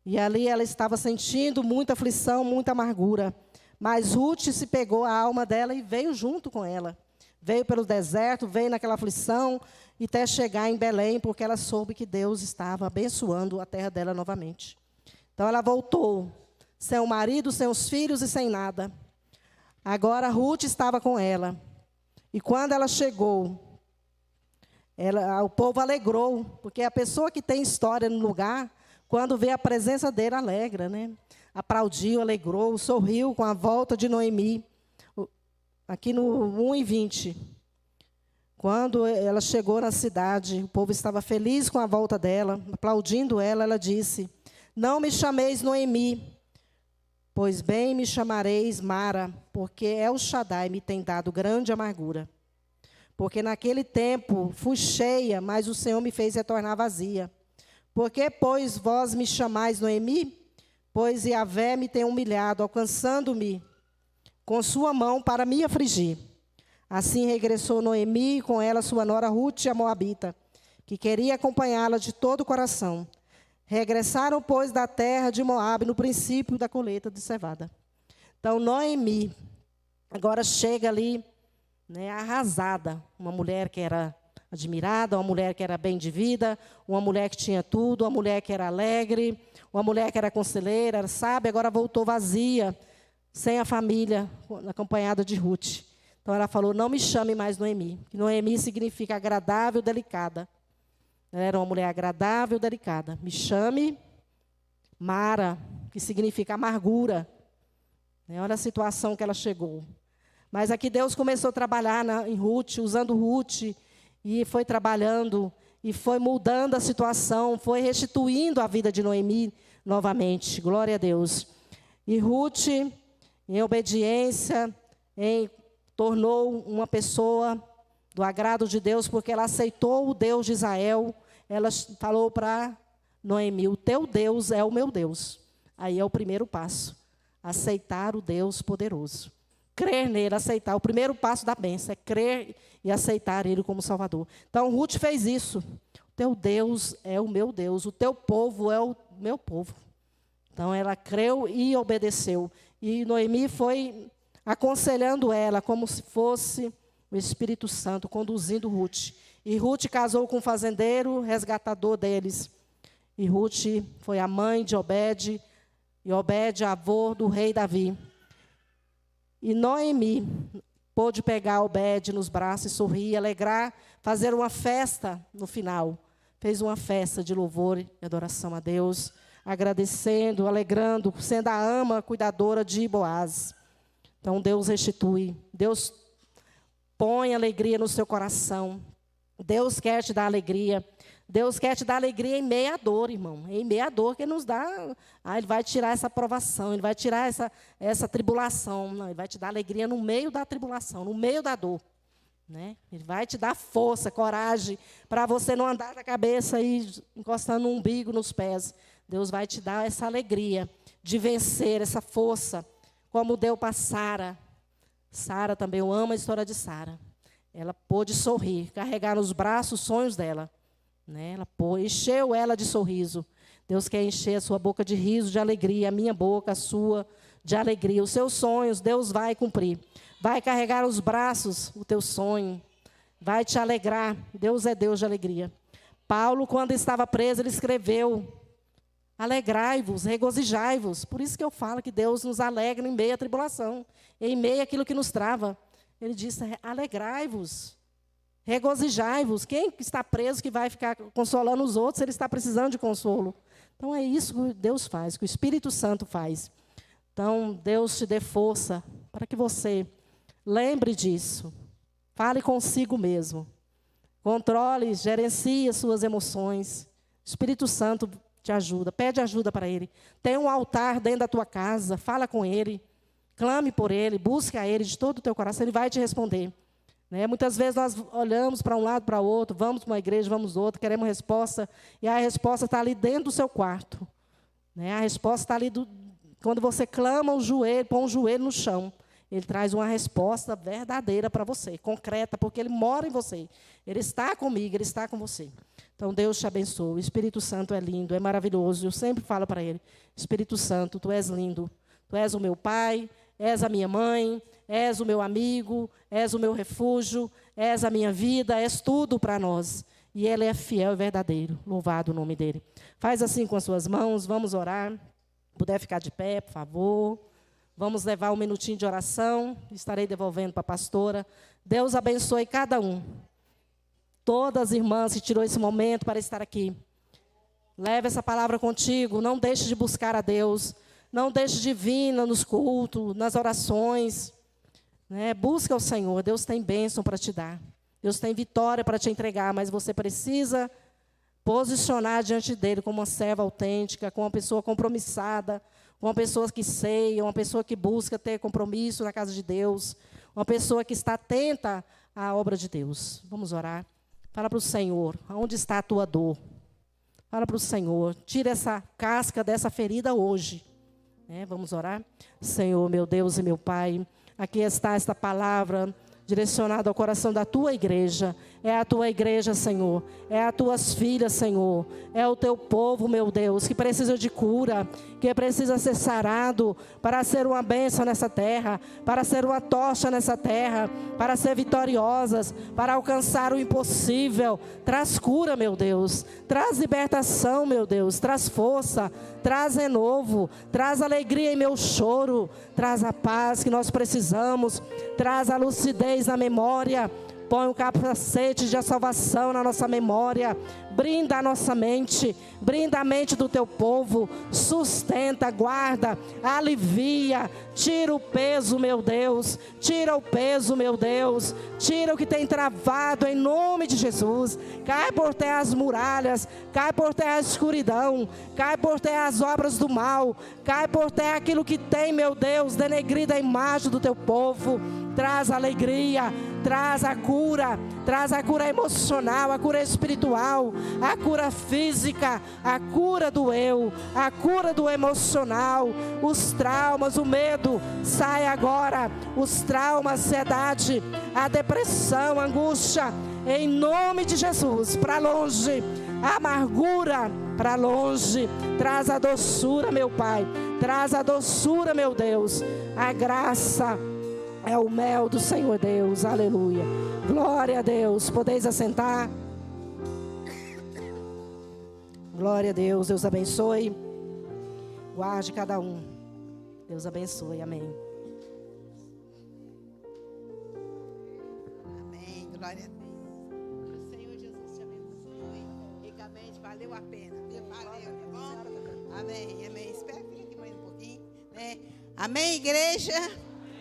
E ali ela estava sentindo muita aflição, muita amargura. Mas Ruth se pegou a alma dela e veio junto com ela. Veio pelo deserto, veio naquela aflição, e até chegar em Belém, porque ela soube que Deus estava abençoando a terra dela novamente. Então ela voltou, sem o marido, sem os filhos e sem nada. Agora Ruth estava com ela. E quando ela chegou, o povo alegrou, porque a pessoa que tem história no lugar, quando vê a presença dele, alegra, né? Aplaudiu, alegrou, sorriu com a volta de Noemi. Aqui no 1:20. Quando ela chegou na cidade, o povo estava feliz com a volta dela, aplaudindo ela, ela disse, não me chameis Noemi, pois bem me chamareis Mara, porque El Shaddai me tem dado grande amargura. Porque naquele tempo fui cheia, mas o Senhor me fez retornar vazia. Por que, pois, vós me chamais Noemi? Pois Yahvé me tem humilhado, alcançando-me com sua mão para me afligir. Assim regressou Noemi, e com ela sua nora Ruth, a moabita, que queria acompanhá-la de todo o coração. Regressaram, pois, da terra de Moabe no princípio da colheita de cevada. Então, Noemi agora chega ali, né, arrasada. Uma mulher que era admirada, uma mulher que era bem de vida, uma mulher que tinha tudo, uma mulher que era alegre, uma mulher que era conselheira, era sábia, agora voltou vazia, sem a família, acompanhada de Ruth. Então, ela falou, não me chame mais Noemi. Noemi significa agradável, delicada. Ela era uma mulher agradável, delicada. Me chame Mara, que significa amargura. Olha a situação que ela chegou. Mas aqui Deus começou a trabalhar em Ruth, usando Ruth, e foi trabalhando, e foi mudando a situação, foi restituindo a vida de Noemi novamente. Glória a Deus. E Ruth, em obediência, tornou uma pessoa do agrado de Deus, porque ela aceitou o Deus de Israel. Ela falou para Noemi, o teu Deus é o meu Deus. Aí é o primeiro passo, aceitar o Deus poderoso. Crer nele, aceitar. O primeiro passo da bênção é crer e aceitar ele como Salvador. Então, Ruth fez isso. O teu Deus é o meu Deus, o teu povo é o meu povo. Então, ela creu e obedeceu. E Noemi foi aconselhando ela como se fosse o Espírito Santo conduzindo Ruth. E Ruth casou com um fazendeiro, resgatador deles. E Ruth foi a mãe de Obed, e Obed, avô do rei Davi. E Noemi pôde pegar Obed nos braços e sorrir, alegrar, fazer uma festa no final. Fez uma festa de louvor e adoração a Deus, agradecendo, alegrando, sendo a ama cuidadora de Boaz. Então, Deus restitui. Deus põe alegria no seu coração. Deus quer te dar alegria. Deus quer te dar alegria em meia à dor, irmão. Em meia à dor que Ele nos dá. Ele vai tirar essa provação, Ele vai tirar essa tribulação. Não, Ele vai te dar alegria no meio da tribulação, no meio da dor. Né? Ele vai te dar força, coragem, para você não andar na cabeça e encostando no umbigo, nos pés. Deus vai te dar essa alegria de vencer, essa força, como deu para Sara. Sara também, eu amo a história de Sara. Ela pôde sorrir, carregar nos braços os sonhos dela. Né? Ela encheu ela de sorriso. Deus quer encher a sua boca de riso, de alegria, a minha boca, a sua, de alegria. Os seus sonhos, Deus vai cumprir. Vai carregar os braços o teu sonho. Vai te alegrar. Deus é Deus de alegria. Paulo, quando estava preso, ele escreveu: alegrai-vos, regozijai-vos. Por isso que eu falo que Deus nos alegra em meio à tribulação, em meio àquilo que nos trava. Ele disse: alegrai-vos, regozijai-vos. Quem está preso que vai ficar consolando os outros, ele está precisando de consolo. Então é isso que Deus faz, que o Espírito Santo faz. Então Deus te dê força para que você lembre disso. Fale consigo mesmo. Controle, gerencie as suas emoções. O Espírito Santo te ajuda. Pede ajuda para Ele. Tem um altar dentro da tua casa. Fala com Ele. Clame por Ele. Busque a Ele de todo o teu coração. Ele vai te responder. Né? Muitas vezes nós olhamos para um lado, para o outro. Vamos para uma igreja, vamos outra. Queremos resposta. E a resposta está ali dentro do seu quarto. Né? A resposta está ali quando você clama o joelho, põe o joelho no chão. Ele traz uma resposta verdadeira para você, concreta, porque Ele mora em você. Ele está comigo, Ele está com você. Então, Deus te abençoe. O Espírito Santo é lindo, é maravilhoso. Eu sempre falo para Ele: Espírito Santo, Tu és lindo. Tu és o meu Pai, és a minha mãe, és o meu amigo, és o meu refúgio, és a minha vida, és tudo para nós. E Ele é fiel e verdadeiro. Louvado o nome dEle. Faz assim com as suas mãos, vamos orar. Puder ficar de pé, por favor. Vamos levar um minutinho de oração. Estarei devolvendo para a pastora. Deus abençoe cada um. Todas as irmãs que tirou esse momento para estar aqui. Leve essa palavra contigo. Não deixe de buscar a Deus. Não deixe de vir nos cultos, nas orações. Né? Busca o Senhor. Deus tem bênção para te dar. Deus tem vitória para te entregar. Mas você precisa posicionar diante dEle como uma serva autêntica, como uma pessoa compromissada, uma pessoa que ceia, uma pessoa que busca ter compromisso na casa de Deus, uma pessoa que está atenta à obra de Deus. Vamos orar. Fala para o Senhor, onde está a tua dor? Fala para o Senhor, tira essa casca dessa ferida hoje. Vamos orar? Senhor, meu Deus e meu Pai, aqui está esta palavra direcionada ao coração da tua igreja. É a tua igreja, Senhor. É as tuas filhas, Senhor. É o teu povo, meu Deus, que precisa de cura, que precisa ser sarado para ser uma bênção nessa terra, para ser uma tocha nessa terra, para ser vitoriosas, para alcançar o impossível. Traz cura, meu Deus. Traz libertação, meu Deus. Traz força, traz renovo, traz alegria em meu choro, traz a paz que nós precisamos, traz a lucidez na memória. Põe um capacete de salvação na nossa memória. Brinda a nossa mente. Brinda a mente do teu povo. Sustenta, guarda, alivia. Tira o peso, meu Deus. Tira o peso, meu Deus. Tira o que tem travado em nome de Jesus. Cai por terra as muralhas. Cai por terra a escuridão. Cai por terra as obras do mal. Cai por terra aquilo que tem, meu Deus, denegrido a imagem do teu povo. Traz alegria. Traz a cura emocional, a cura espiritual, a cura física, a cura do eu, a cura do emocional, os traumas, o medo, sai agora, os traumas, a ansiedade, a depressão, a angústia, em nome de Jesus, para longe, a amargura, para longe, traz a doçura, meu Pai, traz a doçura, meu Deus, a graça, é o mel do Senhor Deus. Aleluia. Glória a Deus. Podeis assentar. Glória a Deus. Deus abençoe. Guarde cada um. Deus abençoe. Amém. Amém. Glória a Deus. O Senhor Jesus te abençoe ricamente. Valeu a pena. Valeu, tá bom? Amém. Amém. Espera que fique aqui mais um pouquinho, né? Amém, igreja?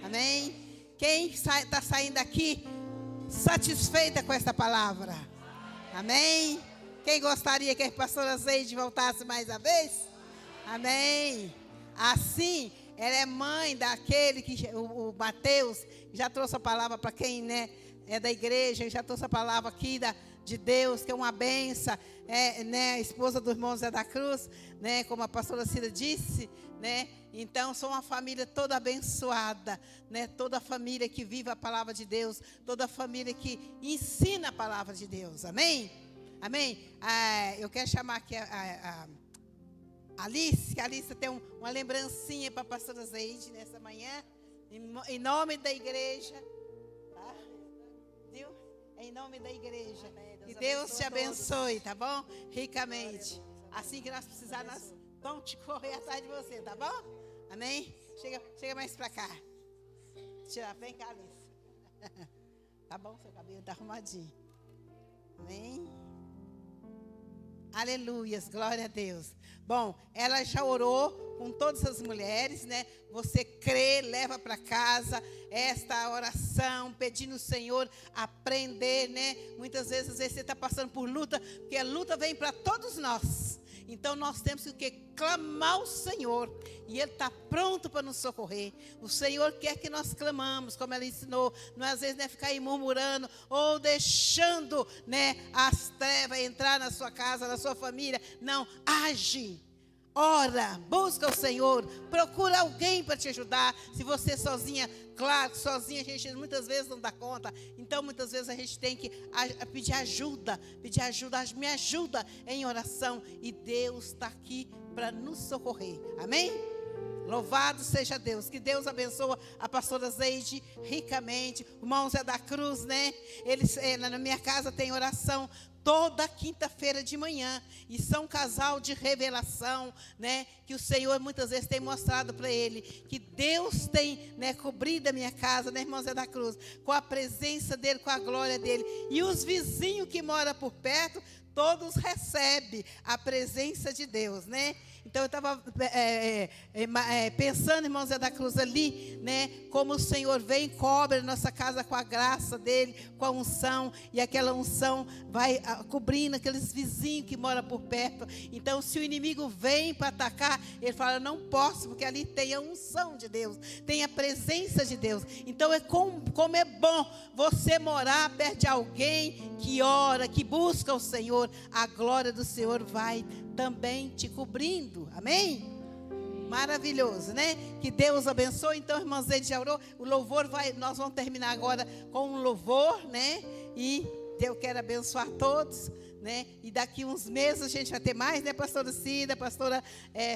Amém. Quem está saindo daqui satisfeita com esta palavra? Amém. Quem gostaria que a pastora Zeide voltasse mais uma vez? Amém. Assim, ela é mãe daquele que o Mateus já trouxe a palavra para quem, né, é da igreja, já trouxe a palavra aqui de Deus, que é uma benção, né, a esposa do irmão Zé da Cruz, né, como a pastora Cida disse, né, então sou uma família toda abençoada, né, toda a família que vive a palavra de Deus, toda a família que ensina a palavra de Deus, amém? Amém? Eu quero chamar aqui a Alice, que a Alice tem uma lembrancinha para a pastora Zeide nessa manhã, em nome da igreja, tá? Viu? Em nome da igreja. Que Deus te abençoe, tá bom? Ricamente. Assim que nós precisarmos, nós vamos te correr atrás de você, tá bom? Amém? Chega mais para cá. Vem cá, Alice. Tá bom? Seu cabelo tá arrumadinho. Amém? Aleluias, glória a Deus. Bom, ela já orou com todas as mulheres, né? Você crê, leva para casa esta oração, pedindo ao Senhor aprender, né? Muitas vezes você está passando por luta, porque a luta vem para todos nós. Então nós temos que clamar ao Senhor, e Ele está pronto para nos socorrer. O Senhor quer que nós clamamos, como ela ensinou, não às vezes não é ficar aí murmurando, ou deixando, né, as trevas entrar na sua casa, na sua família. Não, age, ora, busca o Senhor, procura alguém para te ajudar. Se você sozinha, claro que sozinha a gente muitas vezes não dá conta. Então muitas vezes a gente tem que pedir ajuda, me ajuda em oração. E Deus está aqui para nos socorrer, amém? Louvado seja Deus, que Deus abençoe a pastora Zeide ricamente. O irmão Zé da Cruz, né? Na minha casa tem oração toda quinta-feira de manhã, e são um casal de revelação, né, que o Senhor muitas vezes tem mostrado para ele, que Deus tem, né, cobrido a minha casa, né, irmão Zé da Cruz, com a presença dele, com a glória dele, e os vizinhos que moram por perto, todos recebem a presença de Deus, né? Então eu estava pensando, irmão Zé da Cruz, ali, né, como o Senhor vem e cobre a nossa casa com a graça dele, com a unção, e aquela unção vai cobrindo aqueles vizinhos que moram por perto. Então se o inimigo vem para atacar, ele fala, não posso, porque ali tem a unção de Deus, tem a presença de Deus. Então como é bom você morar perto de alguém que ora, que busca o Senhor. A glória do Senhor vai também te cobrindo, amém? Maravilhoso, né? Que Deus abençoe. Então, irmãos, ele já orou. O louvor nós vamos terminar agora com um louvor, né? E eu quero abençoar todos, né? E daqui uns meses a gente vai ter mais, né? Pastora Cida, pastora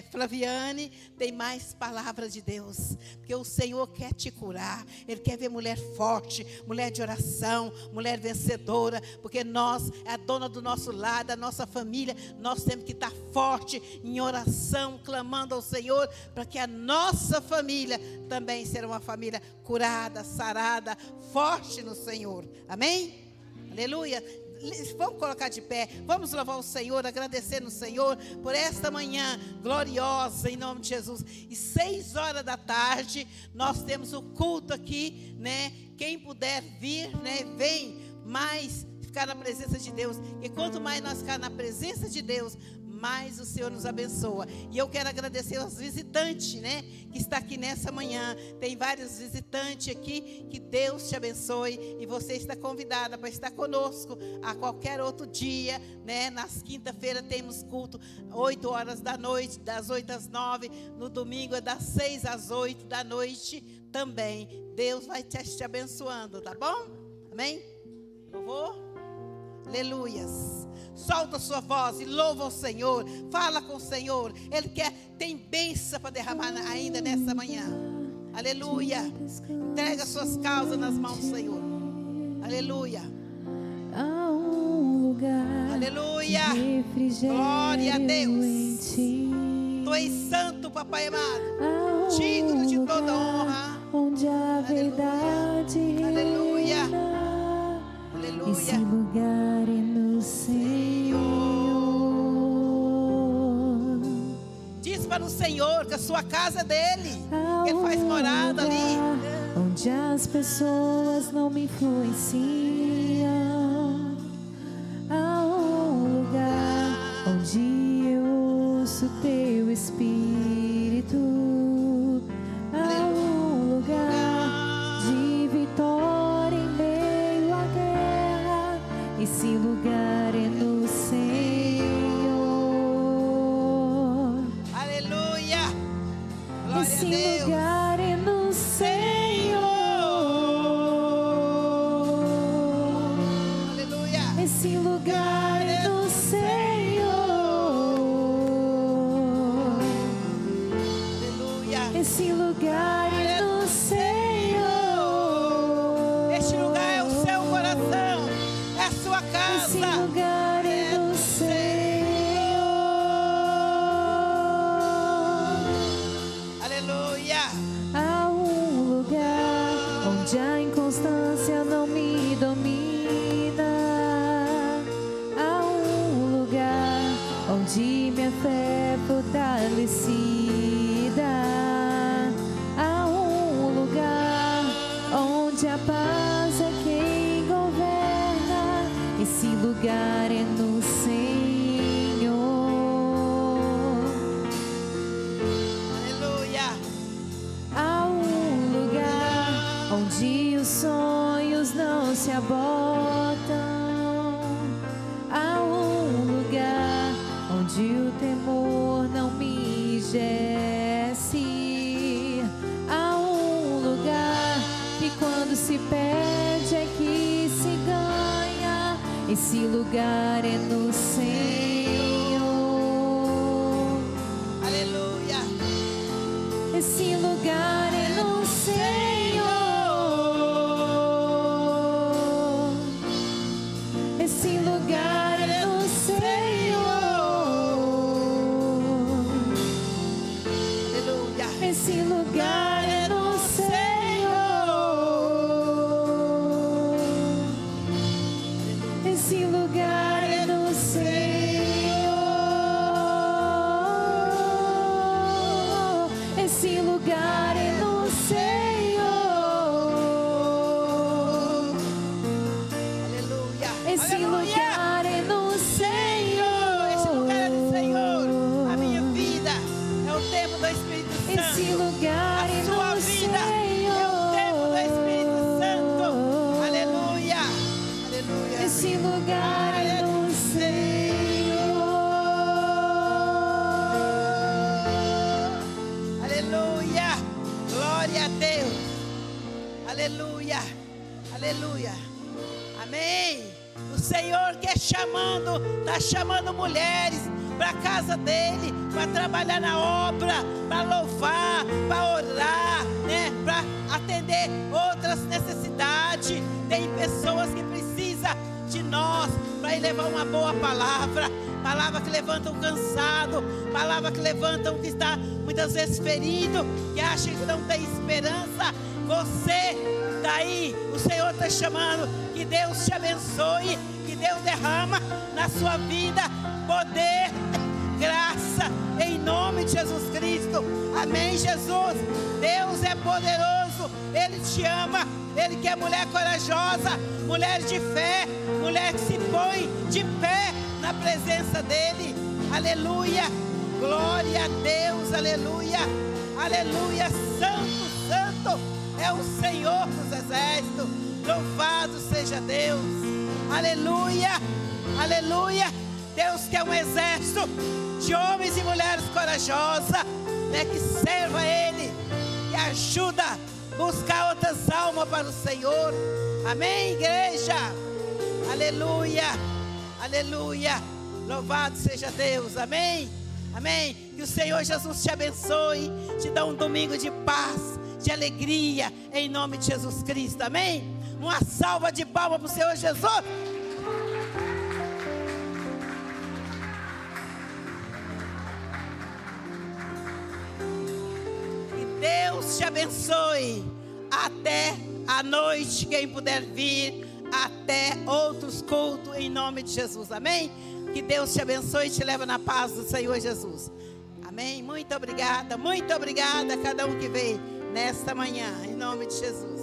Flaviane, tem mais palavra de Deus, porque o Senhor quer te curar. Ele quer ver mulher forte, mulher de oração, mulher vencedora, porque nós, é a dona do nosso lar, da nossa família, nós temos que estar forte em oração, clamando ao Senhor, para que a nossa família também seja uma família curada, sarada, forte no Senhor, amém? Aleluia. Vamos colocar de pé, vamos louvar o Senhor, agradecer no Senhor por esta manhã gloriosa, em nome de Jesus. E 6 horas da tarde nós temos o culto aqui, né? Quem puder vir, né? Vem mais ficar na presença de Deus. E quanto mais nós ficar na presença de Deus, mais o Senhor nos abençoa. E eu quero agradecer aos visitantes, né, que está aqui nessa manhã. Tem vários visitantes aqui. Que Deus te abençoe. E você está convidada para estar conosco a qualquer outro dia, né? Nas quinta-feira temos culto 8 horas da noite, das 8 às 9. No domingo é das 6 às 8 da noite também. Deus vai te abençoando, tá bom? Amém? Louvor? Aleluias. Solta a sua voz e louva o Senhor. Fala com o Senhor. Ele tem bênção para derramar ainda nessa manhã. Aleluia. Entrega as suas causas nas mãos do Senhor. Aleluia. Há um lugar Aleluia. de refrigério Glória a Deus. em ti. Tu és santo, papai amado. Há um Digno de toda lugar honra. onde a verdade Aleluia. reina. Esse Aleluia. lugar é no Senhor. Diz para o Senhor que a sua casa é dele. Há Ele faz morada ali. lugar onde as pessoas não me influenciam. Há um lugar onde eu ouço teu Espírito. Há um lugar de vitória em meio à guerra. Esse lugar é no Senhor. Aleluia. Glória a Esse Deus. lugar é no Senhor. Aleluia. Esse lugar é no Senhor. Aleluia. Esse lugar é no Senhor. Este lugar é o seu coração. É a sua Esse casa. lugar é no Senhor. Aleluia. Há um lugar onde a inconstância não me domina. Há um lugar onde minha fé é fortalecida. Há um lugar onde a paz é quem governa. Esse lugar é no Senhor. Aleluia. Há um lugar onde os sonhos não se abortam. Há um lugar onde o temor não me enrijece. Há um lugar que quando se perde é que se ganha. Esse lugar é no Senhor. Aleluia. Esse lugar é no Senhor. Esse lugar é no Senhor. Aleluia. Esse lugar é no Senhor. Esse lugar é no Senhor. Esse lugar é no Senhor. Aleluia. Esse Aleluia. lugar é no Senhor. Esse lugar é do Senhor. A minha vida é o tempo do Espírito Santo. Esse lugar é A sua no vida é Senhor. o tempo do Espírito Santo. Aleluia. Aleluia. Esse lugar é no Senhor. Aleluia. Glória a Deus. Aleluia. Aleluia. Amém. O Senhor que está chamando mulheres para a casa dele, para trabalhar na obra, para louvar, para orar, né? Para atender outras necessidades. Tem pessoas que precisam de nós para ir levar uma boa palavra. Palavra que levanta o cansado, palavra que levanta o que está muitas vezes ferido, que acha que não tem esperança. Você está aí, o Senhor está chamando. Que Deus te abençoe, que Deus derrama na sua vida poder, graça, em nome de Jesus Cristo. Amém, Jesus. Deus é poderoso, Ele te ama. Ele quer mulher corajosa, mulher de fé, mulher que se põe de pé na presença dEle. Aleluia. Glória a Deus. Aleluia. Aleluia. Santo, santo é o Senhor dos exércitos. Louvado seja Deus. Aleluia. Aleluia. Deus quer um exército de homens e mulheres corajosas, né, que serva a Ele, que ajuda a buscar outras almas para o Senhor. Amém, igreja? Aleluia. Aleluia. Louvado seja Deus. Amém. Amém. Que o Senhor Jesus te abençoe, te dá um domingo de paz, de alegria, em nome de Jesus Cristo, amém? Uma salva de palmas para o Senhor Jesus. Que Deus te abençoe. Até a noite, quem puder vir, até outros cultos, em nome de Jesus, amém? Que Deus te abençoe e te leve na paz do Senhor Jesus, amém? Muito obrigada a cada um que veio nesta manhã, em nome de Jesus.